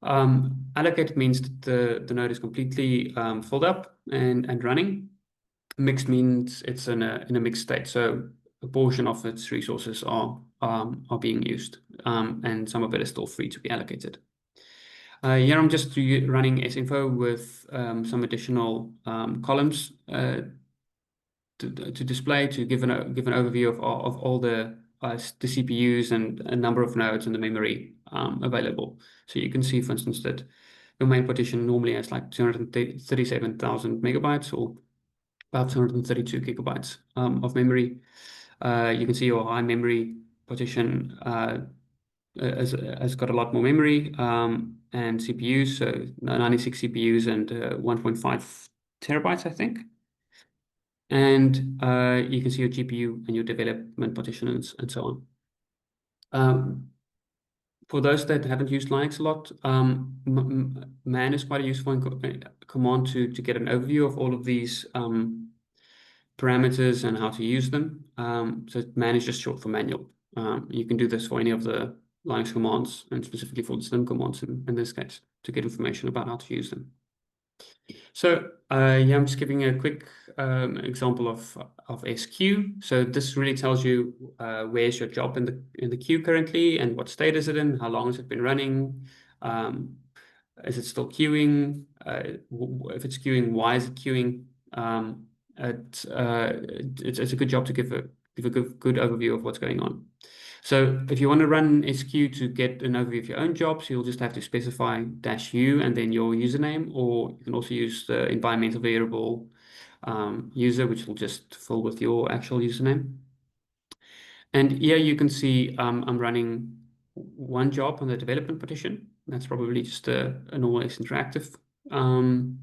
[SPEAKER 2] Allocated means that the node is completely filled up and running. Mixed means it's in a mixed state. So a portion of its resources are being used, and some of it is still free to be allocated. Here I'm just running sinfo with some additional columns to display, to give an overview of all the CPUs and a number of nodes and the memory available. So you can see, for instance, that your main partition normally has like 237,000 megabytes, or about 232 gigabytes of memory. You can see your high memory partition has got a lot more memory and CPUs, so 96 CPUs and 1.5 terabytes, I think. And you can see your GPU and your development partitions and so on. for those that haven't used Linux a lot, man is quite a useful command to get an overview of all of these parameters and how to use them. So man is just short for manual. You can do this for any of the Linux commands, and specifically for the Slurm commands in this case, to get information about how to use them. So yeah, I'm just giving a quick example of squeue. So this really tells you where's your job in the queue currently, and what state is it in, how long has it been running, is it still queuing, if it's queuing, why is it queuing. It's a good job to give a good overview of what's going on. So if you want to run squeue to get an overview of your own jobs, you'll just have to specify -u and then your username, or you can also use the environmental variable user, which will just fill with your actual username. And here you can see I'm running one job on the development partition. That's probably just a normal interactive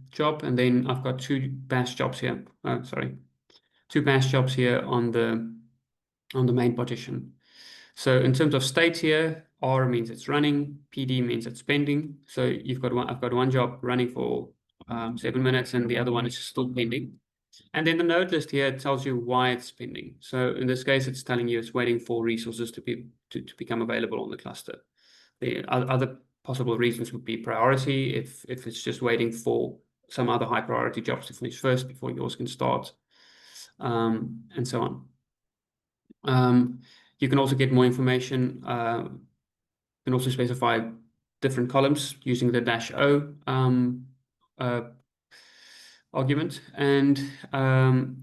[SPEAKER 2] job. And then I've got two bash jobs here. Two bash jobs here on the main partition. So in terms of state here, R means it's running, PD means it's pending. So I've got one job running for 7 minutes, and the other one is still pending. And then the node list here tells you why it's pending. So in this case, it's telling you it's waiting for resources to become available on the cluster. The other possible reasons would be priority, if it's just waiting for some other high priority jobs to finish first before yours can start, and so on. You can also get more information. You can also specify different columns using the -o argument. And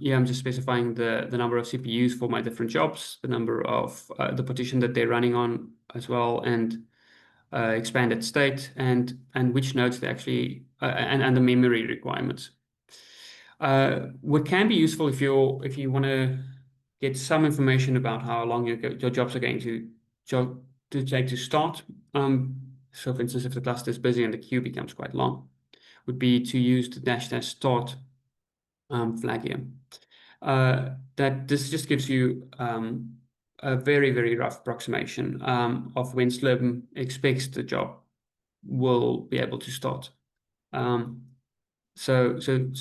[SPEAKER 2] yeah, I'm just specifying the number of CPUs for my different jobs, the number of the partition that they're running on as well, and expanded state, and which nodes they actually and the memory requirements. What can be useful if you want to get some information about how long your jobs are going to take to start. So for instance, if the cluster is busy and the queue becomes quite long, would be to use the --start flag here. That this just gives you a very, very rough approximation of when Slurm expects the job will be able to start. So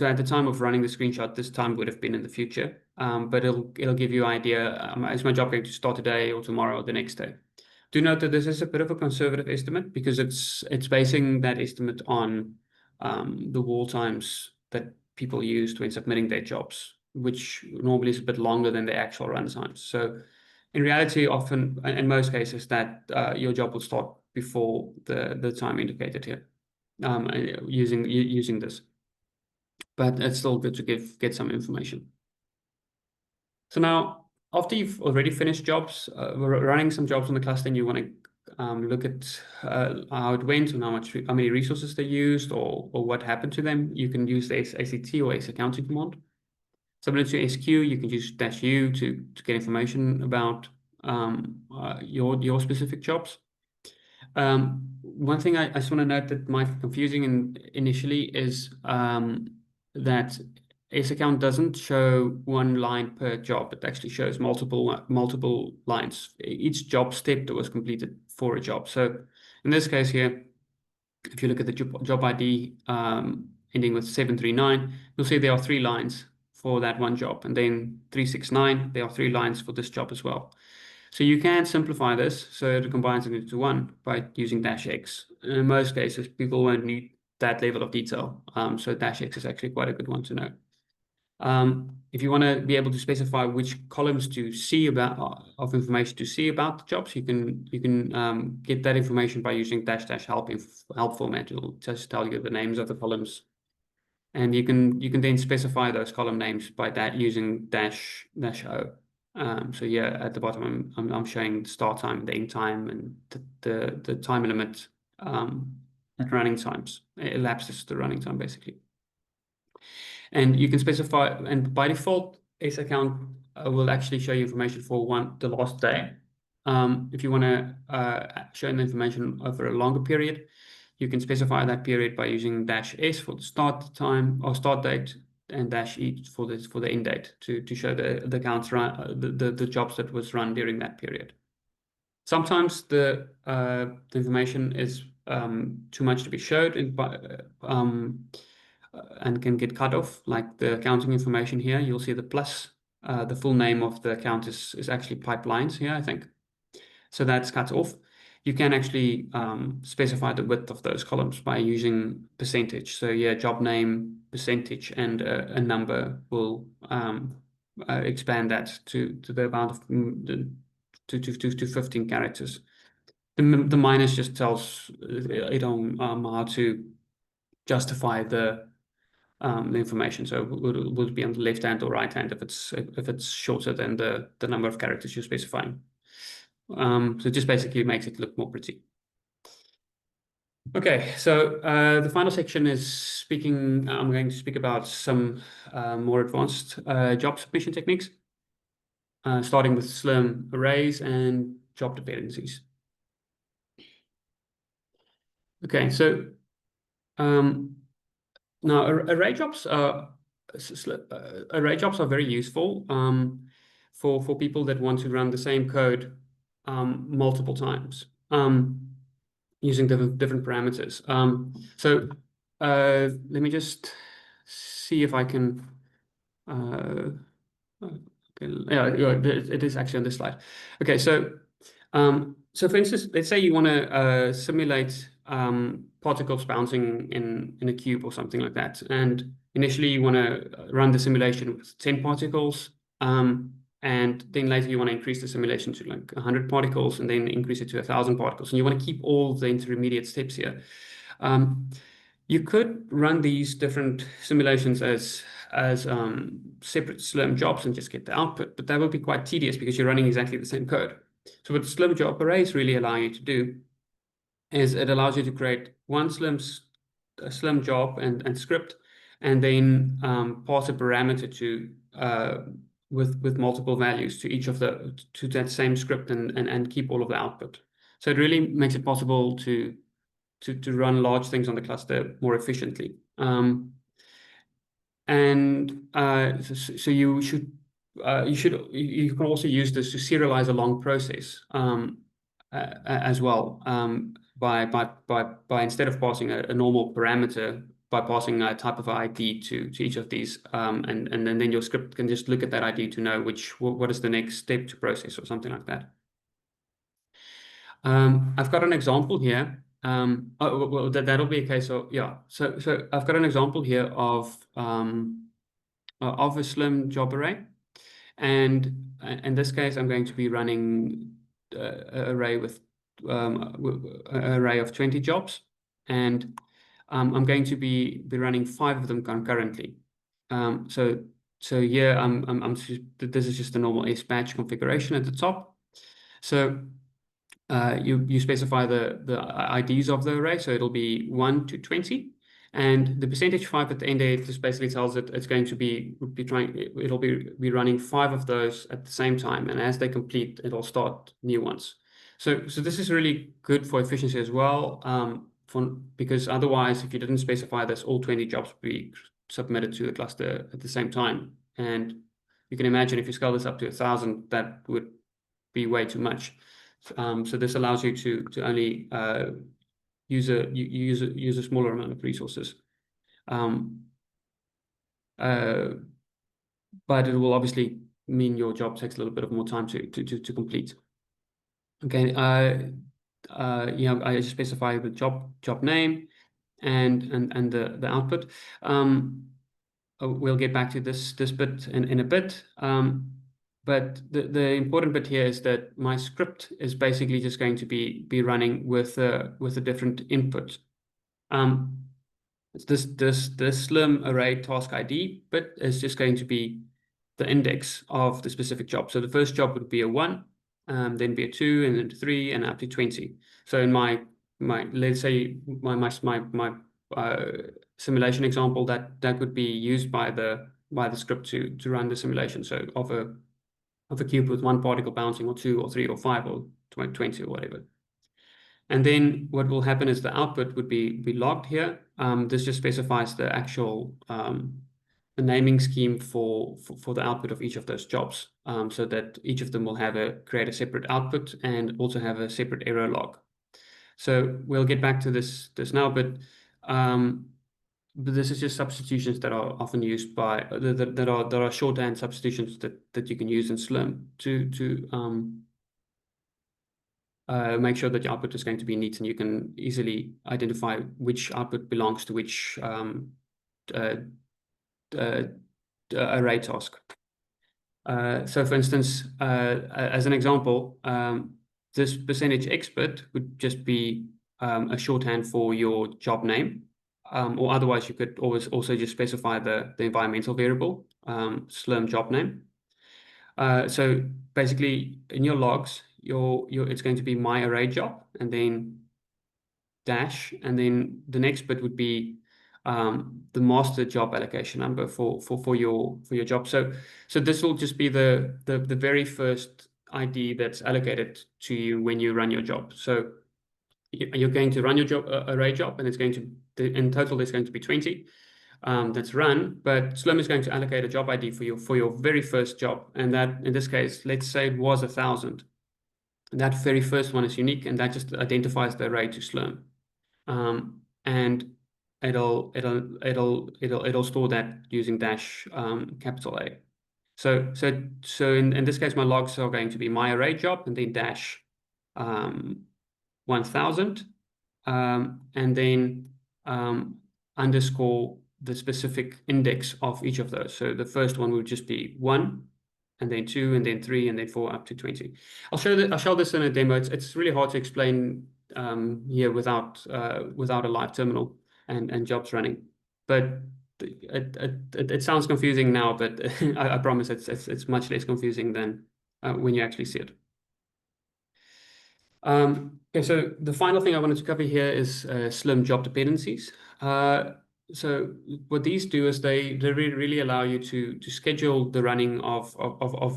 [SPEAKER 2] at the time of running the screenshot, this time would have been in the future, but it'll give you an idea, is my job going to start today or tomorrow or the next day? Do note that this is a bit of a conservative estimate, because it's basing that estimate on the wall times that people used when submitting their jobs, which normally is a bit longer than the actual run times. So in reality, often, in most cases, that your job will start before the time indicated here, using this. But it's still good to get some information. So now, after you've already finished jobs, running some jobs on the cluster, and you want to look at how it went and how many resources they used, or what happened to them, you can use the sacct or saccounting command. Similar to squeue, you can use -u to get information about your specific jobs. One thing I just want to note that might be confusing initially is that saccount doesn't show one line per job. It actually shows multiple lines. Each job step that was completed for a job. So in this case here, if you look at the job ID ending with 739, you'll see there are 3 lines for that one job, and then 369, there are 3 lines for this job as well. So you can simplify this so it combines it into one by using -x. In most cases, people won't need that level of detail, so -x is actually quite a good one to know. If you want to be able to specify which columns to see of information to see about the jobs, you can get that information by using --help format. It'll just tell you the names of the columns, and you can then specify those column names by that using -o. So yeah, at the bottom, I'm showing the start time, the end time, and the time limit at running times. It elapses the running time basically. And you can specify, and by default, saccount will actually show you information for the last day. If you want to show the information over a longer period, you can specify that period by using -s for the start time or start date, and -e for the end date to show the counts run the jobs that was run during that period. Sometimes the information is too much to be showed and can get cut off, like the accounting information here. You'll see the plus. The full name of the account is actually pipelines here, I think. So that's cut off. You can actually specify the width of those columns by using percentage. So yeah, job name, percentage, and a number will expand that to the amount of to 15 characters. The minus just tells it on how to justify the information. So it would be on the left hand or right hand if it's shorter than the number of characters you're specifying. So it just basically makes it look more pretty. Okay, so the final section is speaking. I'm going to speak about some more advanced job submission techniques, starting with Slurm arrays and job dependencies. Okay, so now array jobs are very useful for people that want to run the same code multiple times using different parameters. So let me just see if I can. Okay, yeah, it is actually on this slide. Okay, so so for instance, let's say you want to simulate particles bouncing in a cube or something like that, and initially you want to run the simulation with 10 particles. And then later you want to increase the simulation to like 100 particles and then increase it to 1,000 particles. And you want to keep all the intermediate steps here. You could run these different simulations as separate Slurm jobs and just get the output, but that would be quite tedious because you're running exactly the same code. So what Slurm Job Arrays really allow you to do is it allows you to create one Slurm job and script, and then pass a parameter to with multiple values to each of to that same script and keep all of the output. So it really makes it possible to run large things on the cluster more efficiently. So you can also use this to serialize a long process as well, by instead of passing a normal parameter, by passing a type of ID to each of these, and then your script can just look at that ID to know what is the next step to process or something like that. I've got an example here. Well, that'll be a case of, yeah. So I've got an example here of a Slurm job array, and in this case, I'm going to be running an array with an array of 20 jobs, and I'm going to be running 5 of them concurrently. So here this is just a normal sbatch configuration at the top. So you specify the IDs of the array, so it'll be 1 to 20, and the percentage 5 at the end there just basically tells it it's going to be running 5 of those at the same time, and as they complete, it'll start new ones. So this is really good for efficiency as well, because otherwise, if you didn't specify this, all 20 jobs would be submitted to the cluster at the same time, and you can imagine if you scale this up to 1,000, that would be way too much. So this allows you to only use a smaller amount of resources, but it will obviously mean your job takes a little bit of more time to complete. Okay, I just specify the job name and the output. We'll get back to this bit in a bit. But the important bit here is that my script is basically just going to be running with a different input. This Slurm array task ID bit is just going to be the index of the specific job. So the first job would be a 1, then be a 2, and then 3, and up to 20. So in my let's say my simulation example, that would be used by the script to run the simulation. So of a cube with 1 particle bouncing, or 2, or 3, or 5, or 20, or whatever. And then what will happen is the output would be logged here. This just specifies the actual naming scheme for the output of each of those jobs, so that each of them will create a separate output and also have a separate error log. So we'll get back to this now, but this is just substitutions that are often used by that are shorthand substitutions that you can use in Slurm to make sure that your output is going to be neat, and you can easily identify which output belongs to which array task. So for instance, as an example, this percentage expert would just be a shorthand for your job name, or otherwise you could always also just specify the environmental variable, Slurm job name. So basically in your logs, it's going to be my array job, and then dash, and then the next bit would be the master job allocation number for your job. So this will just be the very first ID that's allocated to you when you run your job. So you're going to run your job array job, and it's going to in total there's going to be 20 that's run, but Slurm is going to allocate a job ID for your very first job, and that in this case, let's say it was 1,000. That very first one is unique, and that just identifies the array to Slurm. And it'll store that using dash capital A. So in this case, my logs are going to be my array job and then dash 1,000, and then underscore the specific index of each of those. So the first one would just be 1, and then 2, and then 3, and then 4 up to 20. I'll show this in a demo. It's really hard to explain here without a live terminal and jobs running, but it sounds confusing now, but I promise it's much less confusing than when you actually see it. Okay, so the final thing I wanted to cover here is Slurm Job Dependencies. So what these do is they really allow you to schedule the running of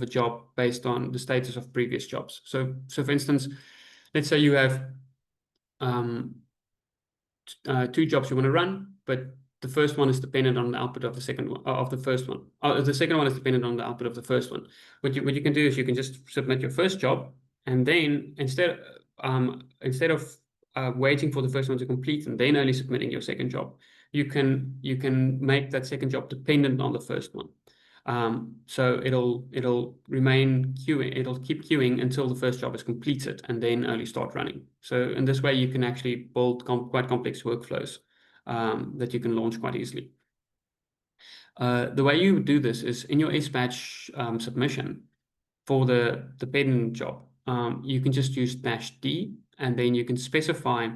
[SPEAKER 2] a job based on the status of previous jobs. So for instance, let's say you have 2 jobs you want to run, but the first one is dependent on the output of the second one, of the first one. The second one is dependent on the output of the first one. What you can do is you can just submit your first job, and then instead of waiting for the first one to complete and then only submitting your second job, you can make that second job dependent on the first one. So it'll remain queuing. It'll keep queuing until the first job is completed and then only start running. So in this way, you can actually build quite complex workflows that you can launch quite easily. The way you do this is in your sbatch submission for the dependent job. You can just use -d, and then you can specify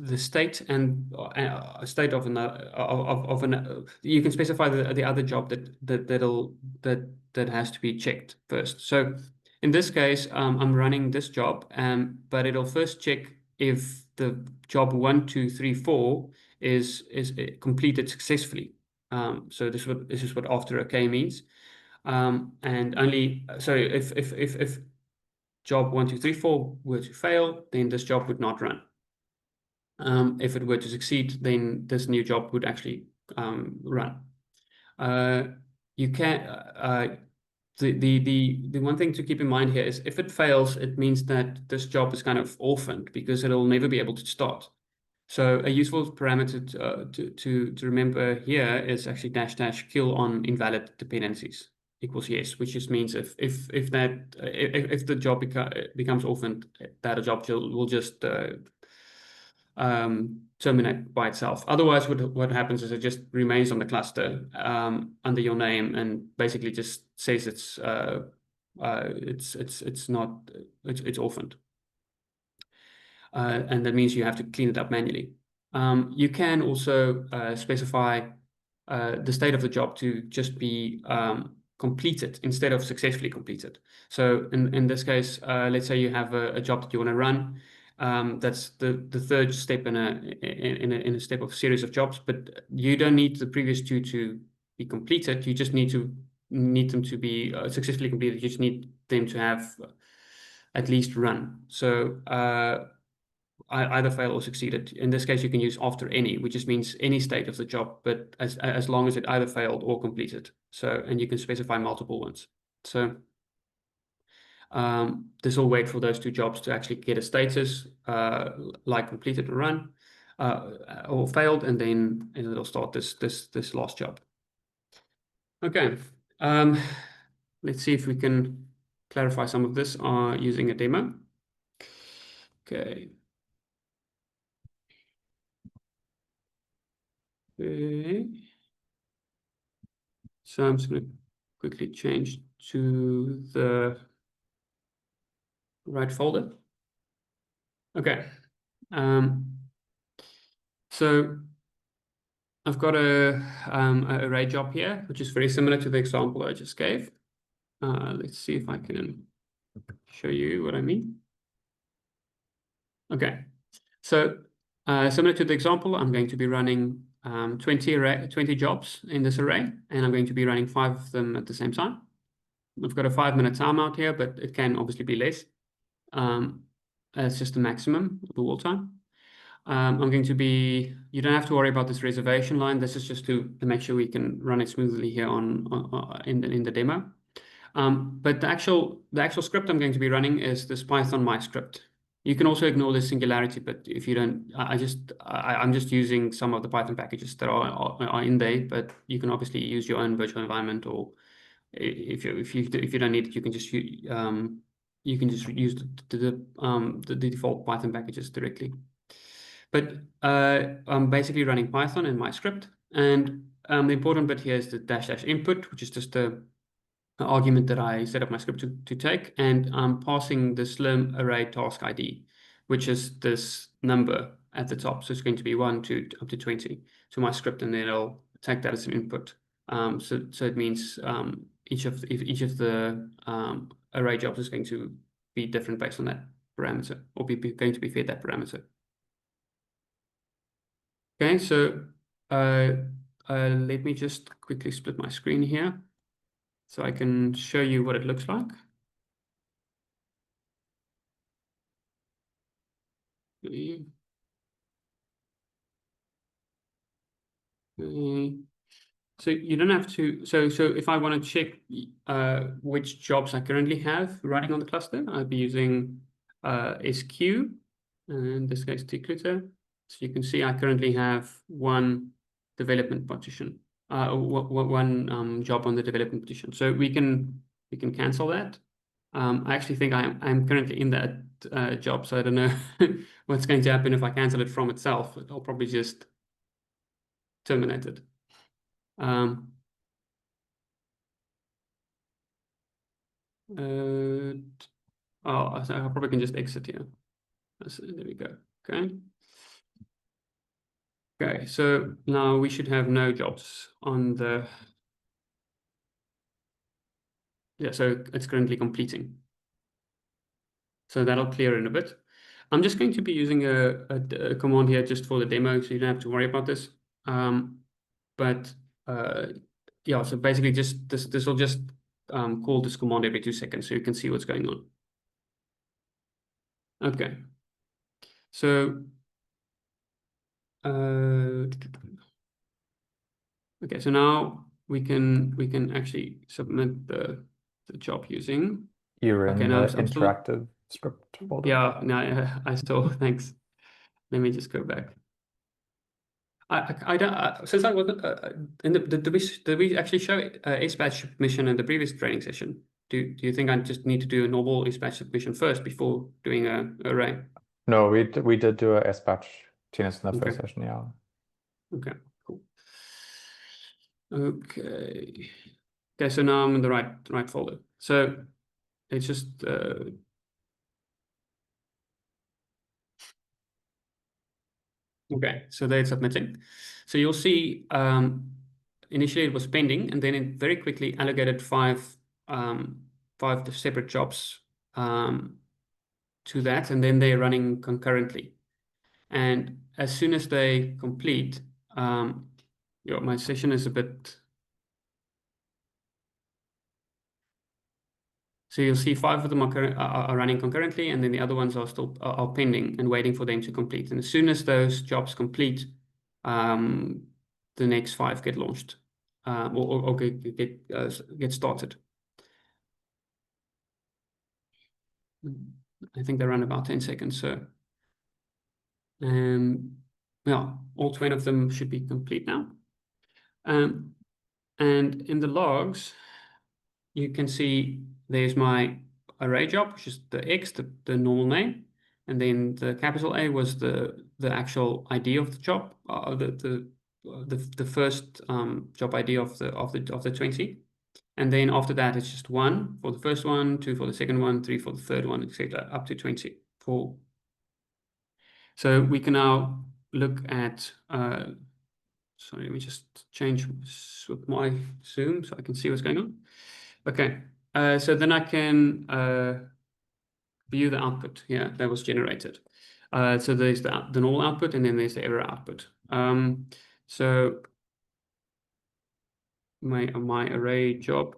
[SPEAKER 2] the state and state of you can specify the other job that has to be checked first. So in this case, I'm running this job, but it'll first check if the job 1, 2, 3, 4 is completed successfully. So this is what after OK means. And only so if job 1, 2, 3, 4 were to fail, then this job would not run. If it were to succeed, then this new job would actually run. You can the one thing to keep in mind here is if it fails, it means that this job is kind of orphaned because it'll never be able to start. So a useful parameter to remember here is actually --kill on invalid dependencies equals yes, which just means if the job becomes orphaned, that a job will just terminate by itself. Otherwise, what happens is it just remains on the cluster under your name and basically just says it's orphaned, and that means you have to clean it up manually. You can also specify the state of the job to just be completed instead of successfully completed. So in this case, let's say you have a job that you want to run. That's the third step in a step of series of jobs, but you don't need the previous 2 to be completed. You just need them to be successfully completed. You just need them to have at least run. So either fail or succeeded. In this case, you can use after any, which just means any state of the job, but as long as it either failed or completed. So, and you can specify multiple ones. So this will wait for those two jobs to actually get a status, like completed or run, or failed, and then it'll start this last job. Okay. Let's see if we can clarify some of this using a demo. Okay. Okay. So I'm just going to quickly change to the right folder. Okay. So I've got a array job here, which is very similar to the example I just gave. Let's see if I can show you what I mean. Okay. So similar to the example, I'm going to be running 20 jobs in this array, and I'm going to be running 5 of them at the same time. I've got a 5-minute timeout here, but it can obviously be less. It's just the maximum of the wall time. I'm going to be, you don't have to worry about this reservation line. This is just to make sure we can run it smoothly here in the demo. But the actual script I'm going to be running is this Python my script. You can also ignore the Singularity, but if you don't, I'm just using some of the Python packages that are in there. But you can obviously use your own virtual environment, or if you don't need it, you can just use the default Python packages directly. But I'm basically running Python in my script, and the important bit here is the -- input, which is just the argument that I set up my script to take, and I'm passing the Slurm array task ID, which is this number at the top. So it's going to be 1 to up to 20 to my script, and then it'll take that as an input. So it means each of the array jobs is going to be different based on that parameter, or going to be fed that parameter. Okay, so let me just quickly split my screen here so I can show you what it looks like. Okay. So you don't have to, so if I want to check which jobs I currently have running on the cluster, I'd be using squeue, and in this case Cloete. So you can see I currently have one development partition, one job on the development partition. So we can cancel that. I actually think I'm currently in that job, so I don't know what's going to happen if I cancel it from itself. I'll probably just terminate it. I probably can just exit here. So there we go. Okay. Okay, so now we should have no jobs on the. Yeah, so it's currently completing. So that'll clear in a bit. I'm just going to be using a command here just for the demo, so you don't have to worry about this. Yeah, so basically just this will just call this command every 2 seconds so you can see what's going on. Okay. So okay, so now we can actually submit the job using.
[SPEAKER 1] You're in
[SPEAKER 2] now
[SPEAKER 1] the
[SPEAKER 2] I'm
[SPEAKER 1] interactive script folder.
[SPEAKER 2] Yeah, no, I still thanks. Let me just go back. I don't since I wasn't in did we actually show a sbatch submission in the previous training session? Do you think I just need to do a normal sbatch submission first before doing a array?
[SPEAKER 1] No, we did do a sbatch Tinus in the first
[SPEAKER 2] Okay.
[SPEAKER 1] session, yeah.
[SPEAKER 2] Okay, cool. Okay. Okay, so now I'm in the right folder. So it's just okay, so they're submitting. So you'll see initially it was pending, and then it very quickly allocated five separate jobs to that, and then they're running concurrently. And as soon as they complete, my session is a bit. So you'll see 5 of them are running concurrently, and then the other ones are still are pending and waiting for them to complete. And as soon as those jobs complete, the next 5 get launched or get started. I think they run about 10 seconds. So, yeah, all 20 of them should be complete now. And in the logs, you can see there's my array job, which is the X, the normal name, and then the capital A was the actual ID of the job, the first job ID of the 20. And then after that, it's just 1 for the first one, 2 for the second one, 3 for the third one, etc., up to 20. So we can now look at, sorry, let me just swap my Zoom so I can see what's going on. Okay, so then I can view the output here that was generated. So there's the normal output, and then there's the error output. So my array job,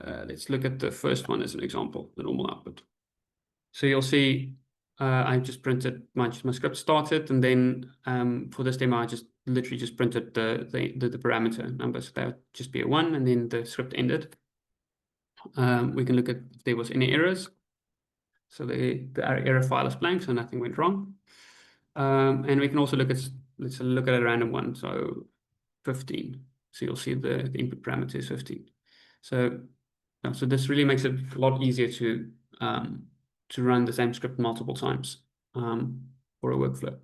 [SPEAKER 2] let's look at the first one as an example, the normal output. So you'll see I just printed my script started, and then for this demo, I literally just printed the parameter number. So that would just be a 1, and then the script ended. We can look at if there was any errors. So the error file is blank, so nothing went wrong. And we can also let's look at a random one. So 15. So you'll see the input parameter is 15. So this really makes it a lot easier to run the same script multiple times for a workflow.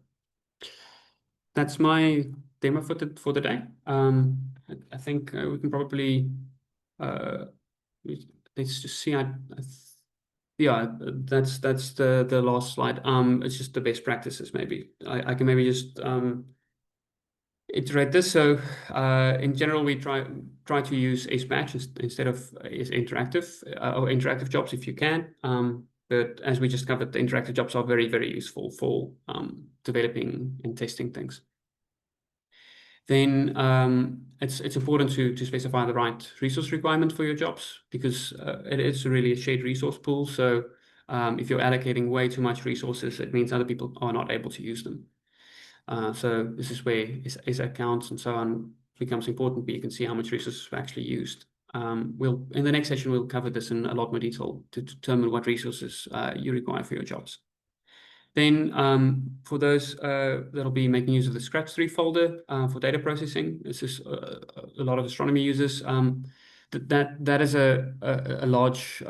[SPEAKER 2] That's my demo for the day. I think we can probably let's just see. Yeah, that's the last slide. It's just the best practices. Maybe I can maybe just iterate this. So in general, we try to use sbatch instead of interactive or interactive jobs if you can. But as we just covered, the interactive jobs are very, very useful for developing and testing things. Then it's important to specify the right resource requirement for your jobs, because it is really a shared resource pool. So if you're allocating way too much resources, it means other people are not able to use them. So this is where accounts and so on becomes important, but you can see how much resources were actually used. In the next session, we'll cover this in a lot more detail to determine what resources you require for your jobs. Then for those that'll be making use of the scratch3 folder for data processing, this is a lot of astronomy users. That is a large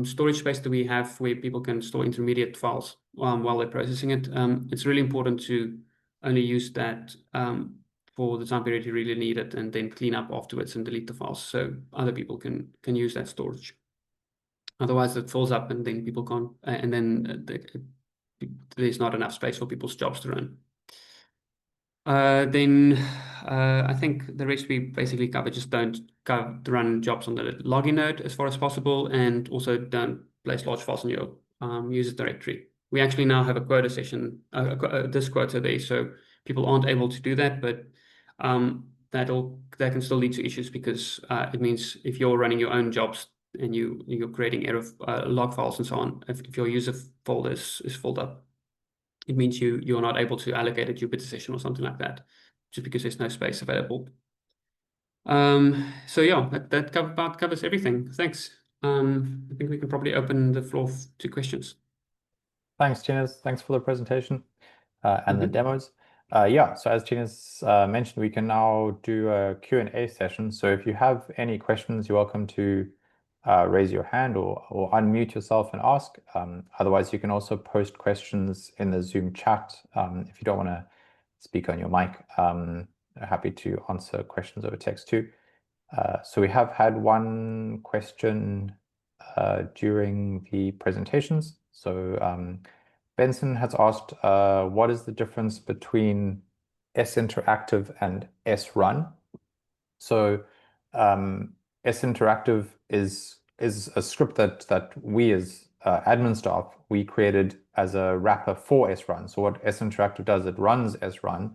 [SPEAKER 2] storage space that we have where people can store intermediate files while they're processing it. It's really important to only use that for the time period you really need it, and then clean up afterwards and delete the files so other people can use that storage. Otherwise, it fills up, and then people can't, and then there's not enough space for people's jobs to run. Then I think the rest we basically cover. Just don't run jobs on the login node as far as possible, and also don't place large files in your user directory. We actually now have a quota session, this quota there, so people aren't able to do that, but that can still lead to issues, because it means if you're running your own jobs and you're creating error log files and so on, if your user folder is filled up, it means you're not able to allocate a Jupyter session or something like that, just because there's no space available. So yeah, that about covers everything. Thanks. I think we can probably open the floor to questions.
[SPEAKER 1] Thanks, Tinus. Thanks for the presentation and the demos. Yeah, so as Tinus mentioned, we can now do a Q&A session. So if you have any questions, you're welcome to raise your hand or unmute yourself and ask. Otherwise, you can also post questions in the Zoom chat if you don't want to speak on your mic. Happy to answer questions over text too. So we have had one question during the presentations. So Benson has asked, what is the difference between sinteractive and srun? So sinteractive is a script that we as admin staff, we created as a wrapper for srun. So what sinteractive does, it runs srun,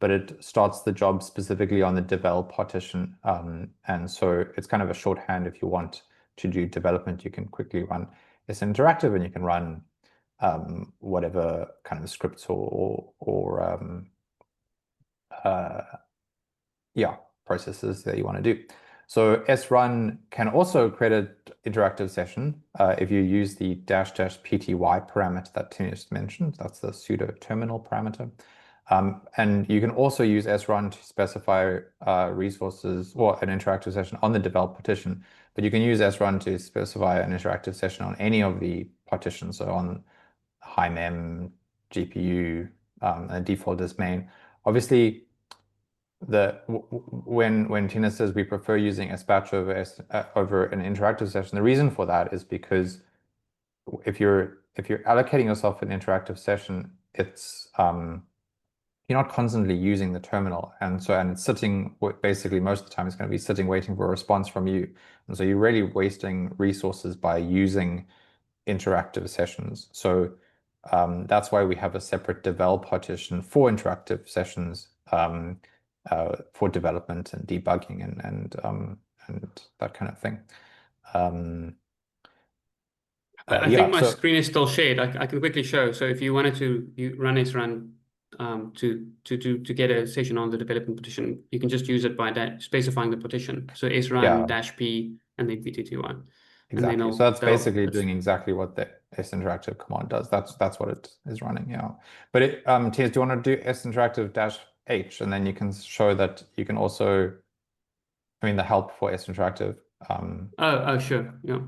[SPEAKER 1] but it starts the job specifically on the devel partition. And so it's kind of a shorthand. If you want to do development, you can quickly run this interactive, and you can run whatever kind of scripts or yeah, processes that you want to do. So srun can also create an interactive session if you use the -- pty parameter that Tinus mentioned. That's the pseudo terminal parameter. And you can also use srun to specify resources or an interactive session on the develop partition, but you can use srun to specify an interactive session on any of the partitions, so on high mem, GPU, and default is main. Obviously, when Tina says we prefer using sbatch over an interactive session, the reason for that is because if you're allocating yourself an interactive session, it's you're not constantly using the terminal, and it's sitting, basically most of the time it's going to be sitting waiting for a response from you, and so you're really wasting resources by using interactive sessions. So that's why we have a separate devel partition for interactive sessions for development and debugging and that kind of thing.
[SPEAKER 2] I
[SPEAKER 1] Yeah,
[SPEAKER 2] think my
[SPEAKER 1] so
[SPEAKER 2] screen is still shared. I can quickly show. So if you wanted to run srun to get a session on the development partition, you can just use it by specifying the partition. So srun
[SPEAKER 1] yeah,
[SPEAKER 2] -p and then vtty. And then
[SPEAKER 1] exactly. So that's basically doing exactly what the sinteractive command does. That's what it is running, yeah. But Tias, do you want to do sinteractive-h, and then you can show that you can also, I mean, the help for sinteractive.
[SPEAKER 2] Oh, sure, yeah.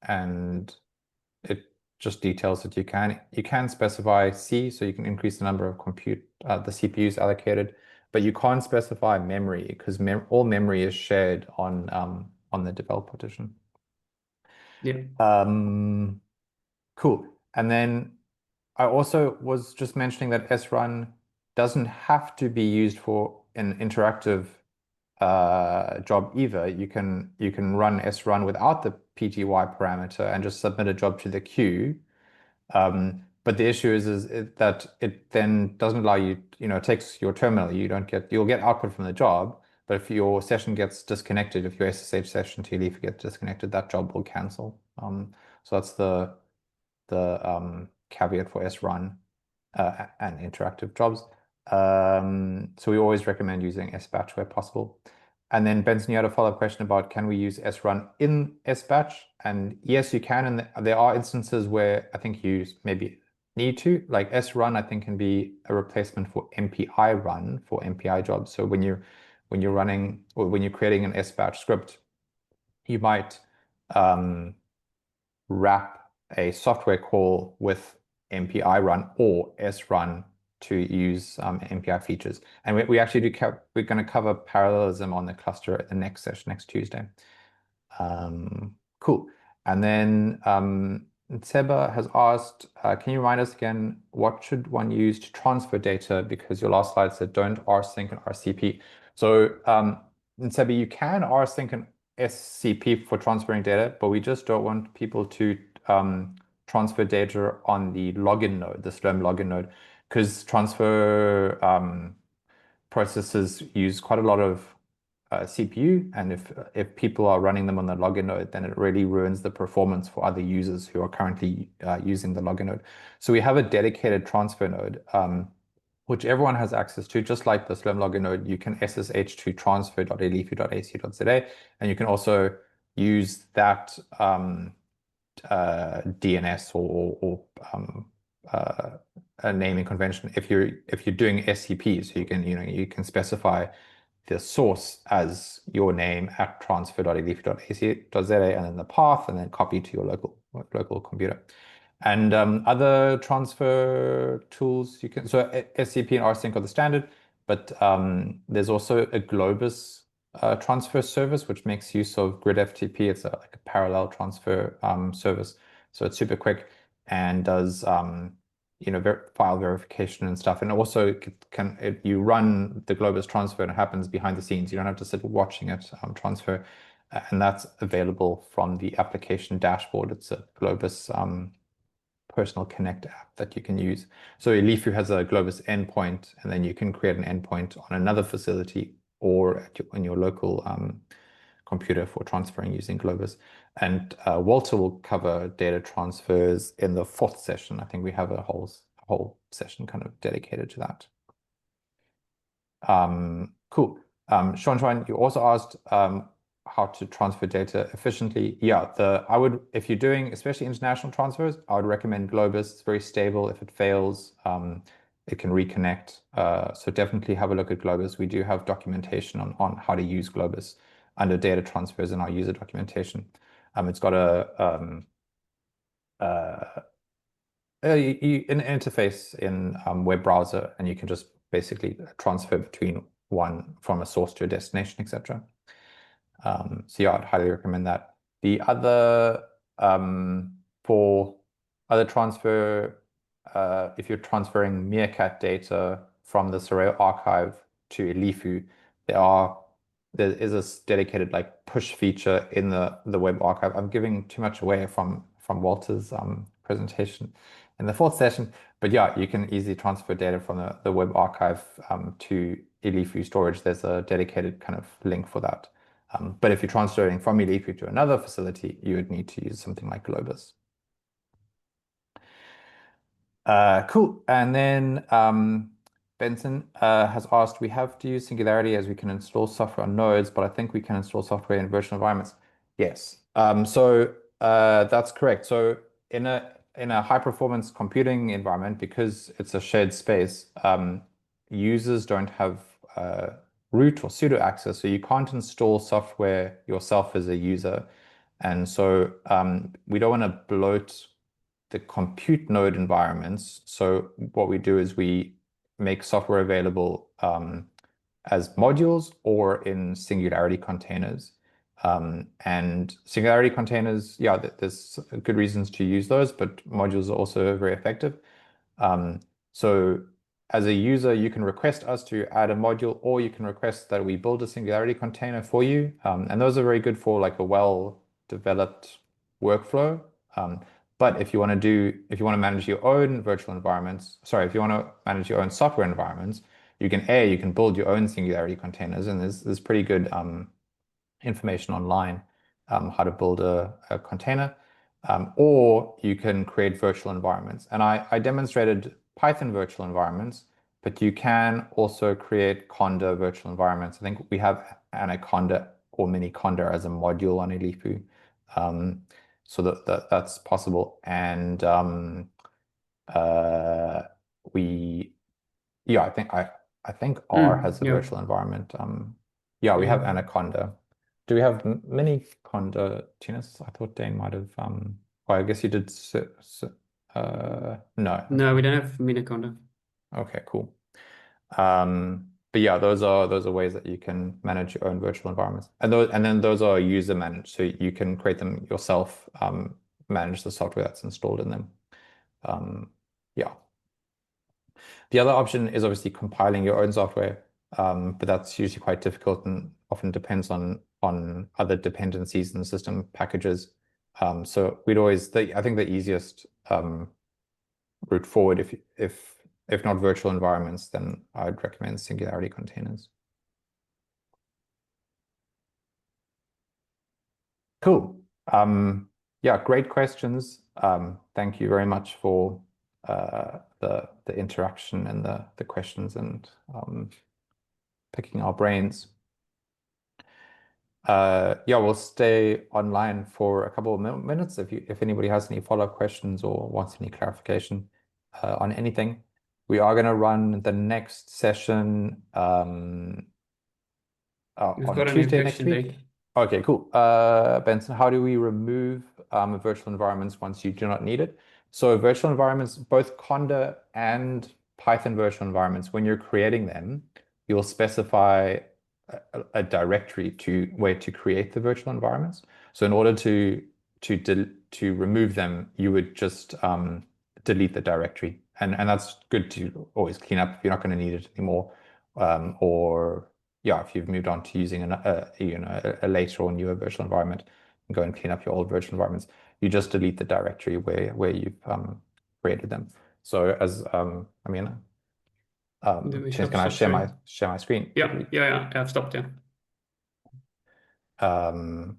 [SPEAKER 1] And it just details that you can specify C, so you can increase the number of the CPUs allocated, but you can't specify memory because all memory is shared on the develop partition.
[SPEAKER 2] Yeah.
[SPEAKER 1] Cool. And then I also was just mentioning that srun doesn't have to be used for an interactive job either. You can run srun without the pty parameter and just submit a job to the queue. But the issue is that it then doesn't allow you, it takes your terminal. You'll get output from the job, but if your session gets disconnected, if your SSH session to ilifu gets disconnected, that job will cancel. So that's the caveat for srun and interactive jobs. So we always recommend using sbatch where possible. And then Benson, you had a follow-up question about can we use srun in sbatch? And yes, you can. And there are instances where I think you maybe need to, like srun, I think can be a replacement for MPI run for MPI jobs. So when you're running or when you're creating an sbatch script, you might wrap a software call with MPI run or srun to use MPI features. And we actually we're going to cover parallelism on the cluster at the next session, next Tuesday. Cool. And then Seba has asked, can you remind us again, what should one use to transfer data? Because your last slide said don't rsync and RCP. So Seba, you can rsync and SCP for transferring data, but we just don't want people to transfer data on the login node, the Slurm login node, because transfer processes use quite a lot of CPU, and if people are running them on the login node, then it really ruins the performance for other users who are currently using the login node. So we have a dedicated transfer node, which everyone has access to, just like the Slurm login node. You can SSH to transfer.ilifu.ac.za, and you can also use that DNS or a naming convention if you're doing SCP. So you can specify the source as your name at transfer.ilifu.ac.za and then the path, and then copy to your local computer. And other transfer tools you can, so SCP and rsync are the standard, but there's also a Globus transfer service which makes use of gridftp. It's like a parallel transfer service, so it's super quick and does file verification and stuff. And also you run the Globus transfer and it happens behind the scenes. You don't have to sit watching it transfer, and that's available from the application dashboard. It's a Globus personal Connect app that you can use. So ilifu has a Globus endpoint, and then you can create an endpoint on another facility or on your local computer for transferring using Globus. And Walter will cover data transfers in the 4th session. I think we have a whole session kind of dedicated to that. Cool. Sean, you also asked how to transfer data efficiently. Yeah, if you're doing especially international transfers, I would recommend Globus. It's very stable. If it fails, it can reconnect. So definitely have a look at Globus. We do have documentation on how to use Globus under data transfers in our user documentation. It's got an interface in web browser, and you can just basically transfer between one from a source to a destination, etc. So yeah, I'd highly recommend that. The other for other transfer, if you're transferring Meerkat data from the Soraya archive to ilifu, there is a dedicated like push feature in the web archive. I'm giving too much away from Walter's presentation in the 4th session, but yeah, you can easily transfer data from the web archive to ilifu storage. There's a dedicated kind of link for that. But if you're transferring from ilifu to another facility, you would need to use something like Globus. Cool. And then Benson has asked, we have to use Singularity as we can install software on nodes, but I think we can install software in virtual environments. Yes. So that's correct. So in a high performance computing environment, because it's a shared space, users don't have root or sudo access, so you can't install software yourself as a user. And so we don't want to bloat the compute node environments. So what we do is we make software available as modules or in Singularity containers. And Singularity containers, yeah, there's good reasons to use those, but modules are also very effective. So as a user, you can request us to add a module, or you can request that we build a Singularity container for you. And those are very good for like a well-developed workflow. But if you want to manage your own virtual environments, sorry, if you want to manage your own software environments, you can build your own Singularity containers, and there's pretty good information online how to build a container, or you can create virtual environments. And I demonstrated Python virtual environments, but you can also create Conda virtual environments. I think we have Anaconda or Miniconda as a module on ilifu. So that's possible. And I think R has a
[SPEAKER 2] yeah.
[SPEAKER 1] virtual environment. Yeah, we have Anaconda. Do we have Miniconda, Tinus? I thought Dane might have. Well, I guess you did. No.
[SPEAKER 2] No, we don't have Miniconda.
[SPEAKER 1] Okay, cool. But yeah, those are ways that you can manage your own virtual environments, and then those are user managed, so you can create them yourself, manage the software that's installed in them. Yeah. The other option is obviously compiling your own software, but that's usually quite difficult and often depends on other dependencies in the system packages. So I think the easiest route forward, if not virtual environments, then I'd recommend Singularity containers. Cool. Yeah, great questions. Thank you very much for the interaction and the questions and picking our brains. Yeah, we'll stay online for a couple of minutes if anybody has any follow-up questions or wants any clarification on anything. We are going to run the next session on Tuesday next week. Okay, cool. Benson, how do we remove virtual environments once you do not need it? So virtual environments, both Conda and Python virtual environments, when you're creating them, you'll specify a directory where to create the virtual environments. So in order to remove them, you would just delete the directory, and that's good to always clean up if you're not going to need it anymore, or yeah, if you've moved on to using a later or newer virtual environment, and go and clean up your old virtual environments, you just delete the directory where you've created them. So as I mean, Tinus, can I share my screen?
[SPEAKER 2] Yeah. I've stopped. Yeah.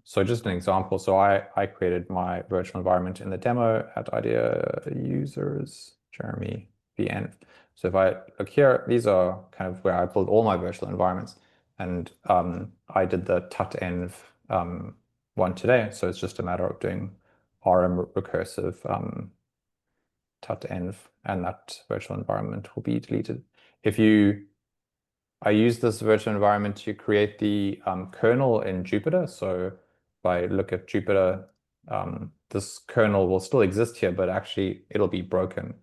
[SPEAKER 1] So just an example. So I created my virtual environment in the demo at idea users, Jeremy VN. So if I look here, these are kind of where I build all my virtual environments. And I did the tut-env one today. So it's just a matter of doing rm recursive tut-env, and that virtual environment will be deleted. I use this virtual environment to create the kernel in Jupyter. So if I look at Jupyter, this kernel will still exist here, but actually it'll be broken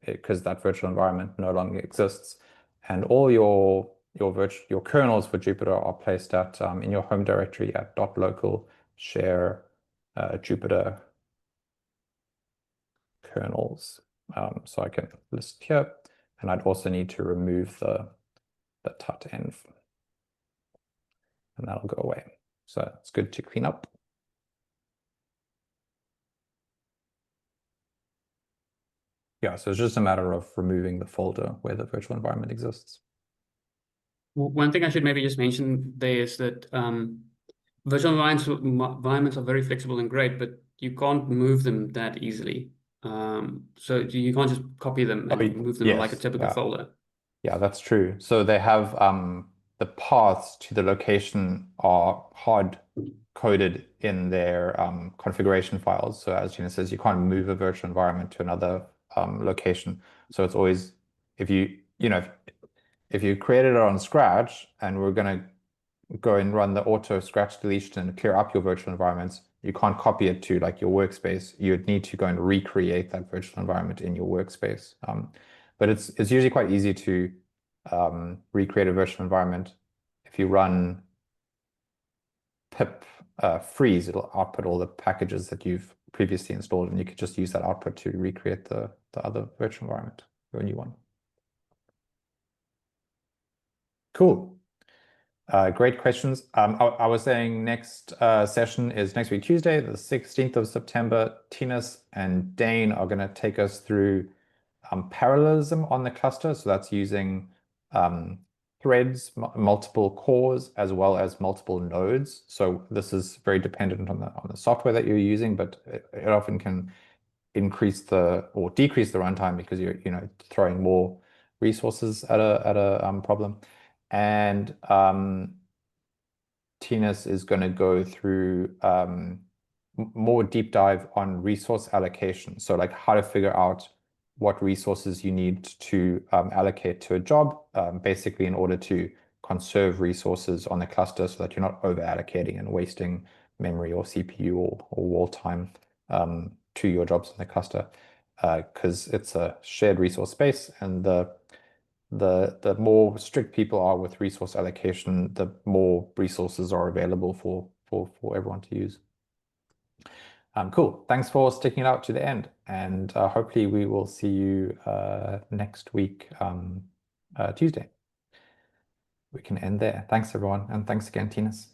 [SPEAKER 1] because that virtual environment no longer exists. And all your kernels for Jupyter are placed at in your home directory at .local share Jupyter kernels. So I can list here, and I'd also need to remove the tut-env, and that'll go away. So it's good to clean up. Yeah, so it's just a matter of removing the folder where the virtual environment exists.
[SPEAKER 2] One thing I should maybe just mention there is that virtual environments are very flexible and great, but you can't move them that easily. So you can't just copy them and move them like a typical folder.
[SPEAKER 1] Yeah, that's true. So they have the paths to the location are hard coded in their configuration files. So as Gina says, you can't move a virtual environment to another location. So it's always, if you created it on Scratch and we're going to go and run the auto Scratch deletion and clear up your virtual environments, you can't copy it to like your workspace. You'd need to go and recreate that virtual environment in your workspace. But it's usually quite easy to recreate a virtual environment. If you run pip freeze, it'll output all the packages that you've previously installed, and you could just use that output to recreate the other virtual environment, your new one. Cool. Great questions. I was saying next session is next week, Tuesday, the 16th of September. Tinus and Dane are going to take us through parallelism on the cluster. So that's using threads, multiple cores, as well as multiple nodes. So this is very dependent on the software that you're using, but it often can increase or decrease the runtime because you're throwing more resources at a problem. And Tinus is going to go through more deep dive on resource allocation. So like how to figure out what resources you need to allocate to a job, basically in order to conserve resources on the cluster so that you're not over allocating and wasting memory or CPU or wall time to your jobs in the cluster, because it's a shared resource space, and the more strict people are with resource allocation, the more resources are available for everyone to use. Cool. Thanks for sticking it out to the end, and hopefully we will see you next week, Tuesday. We can end there. Thanks, everyone, and thanks again, Tinus.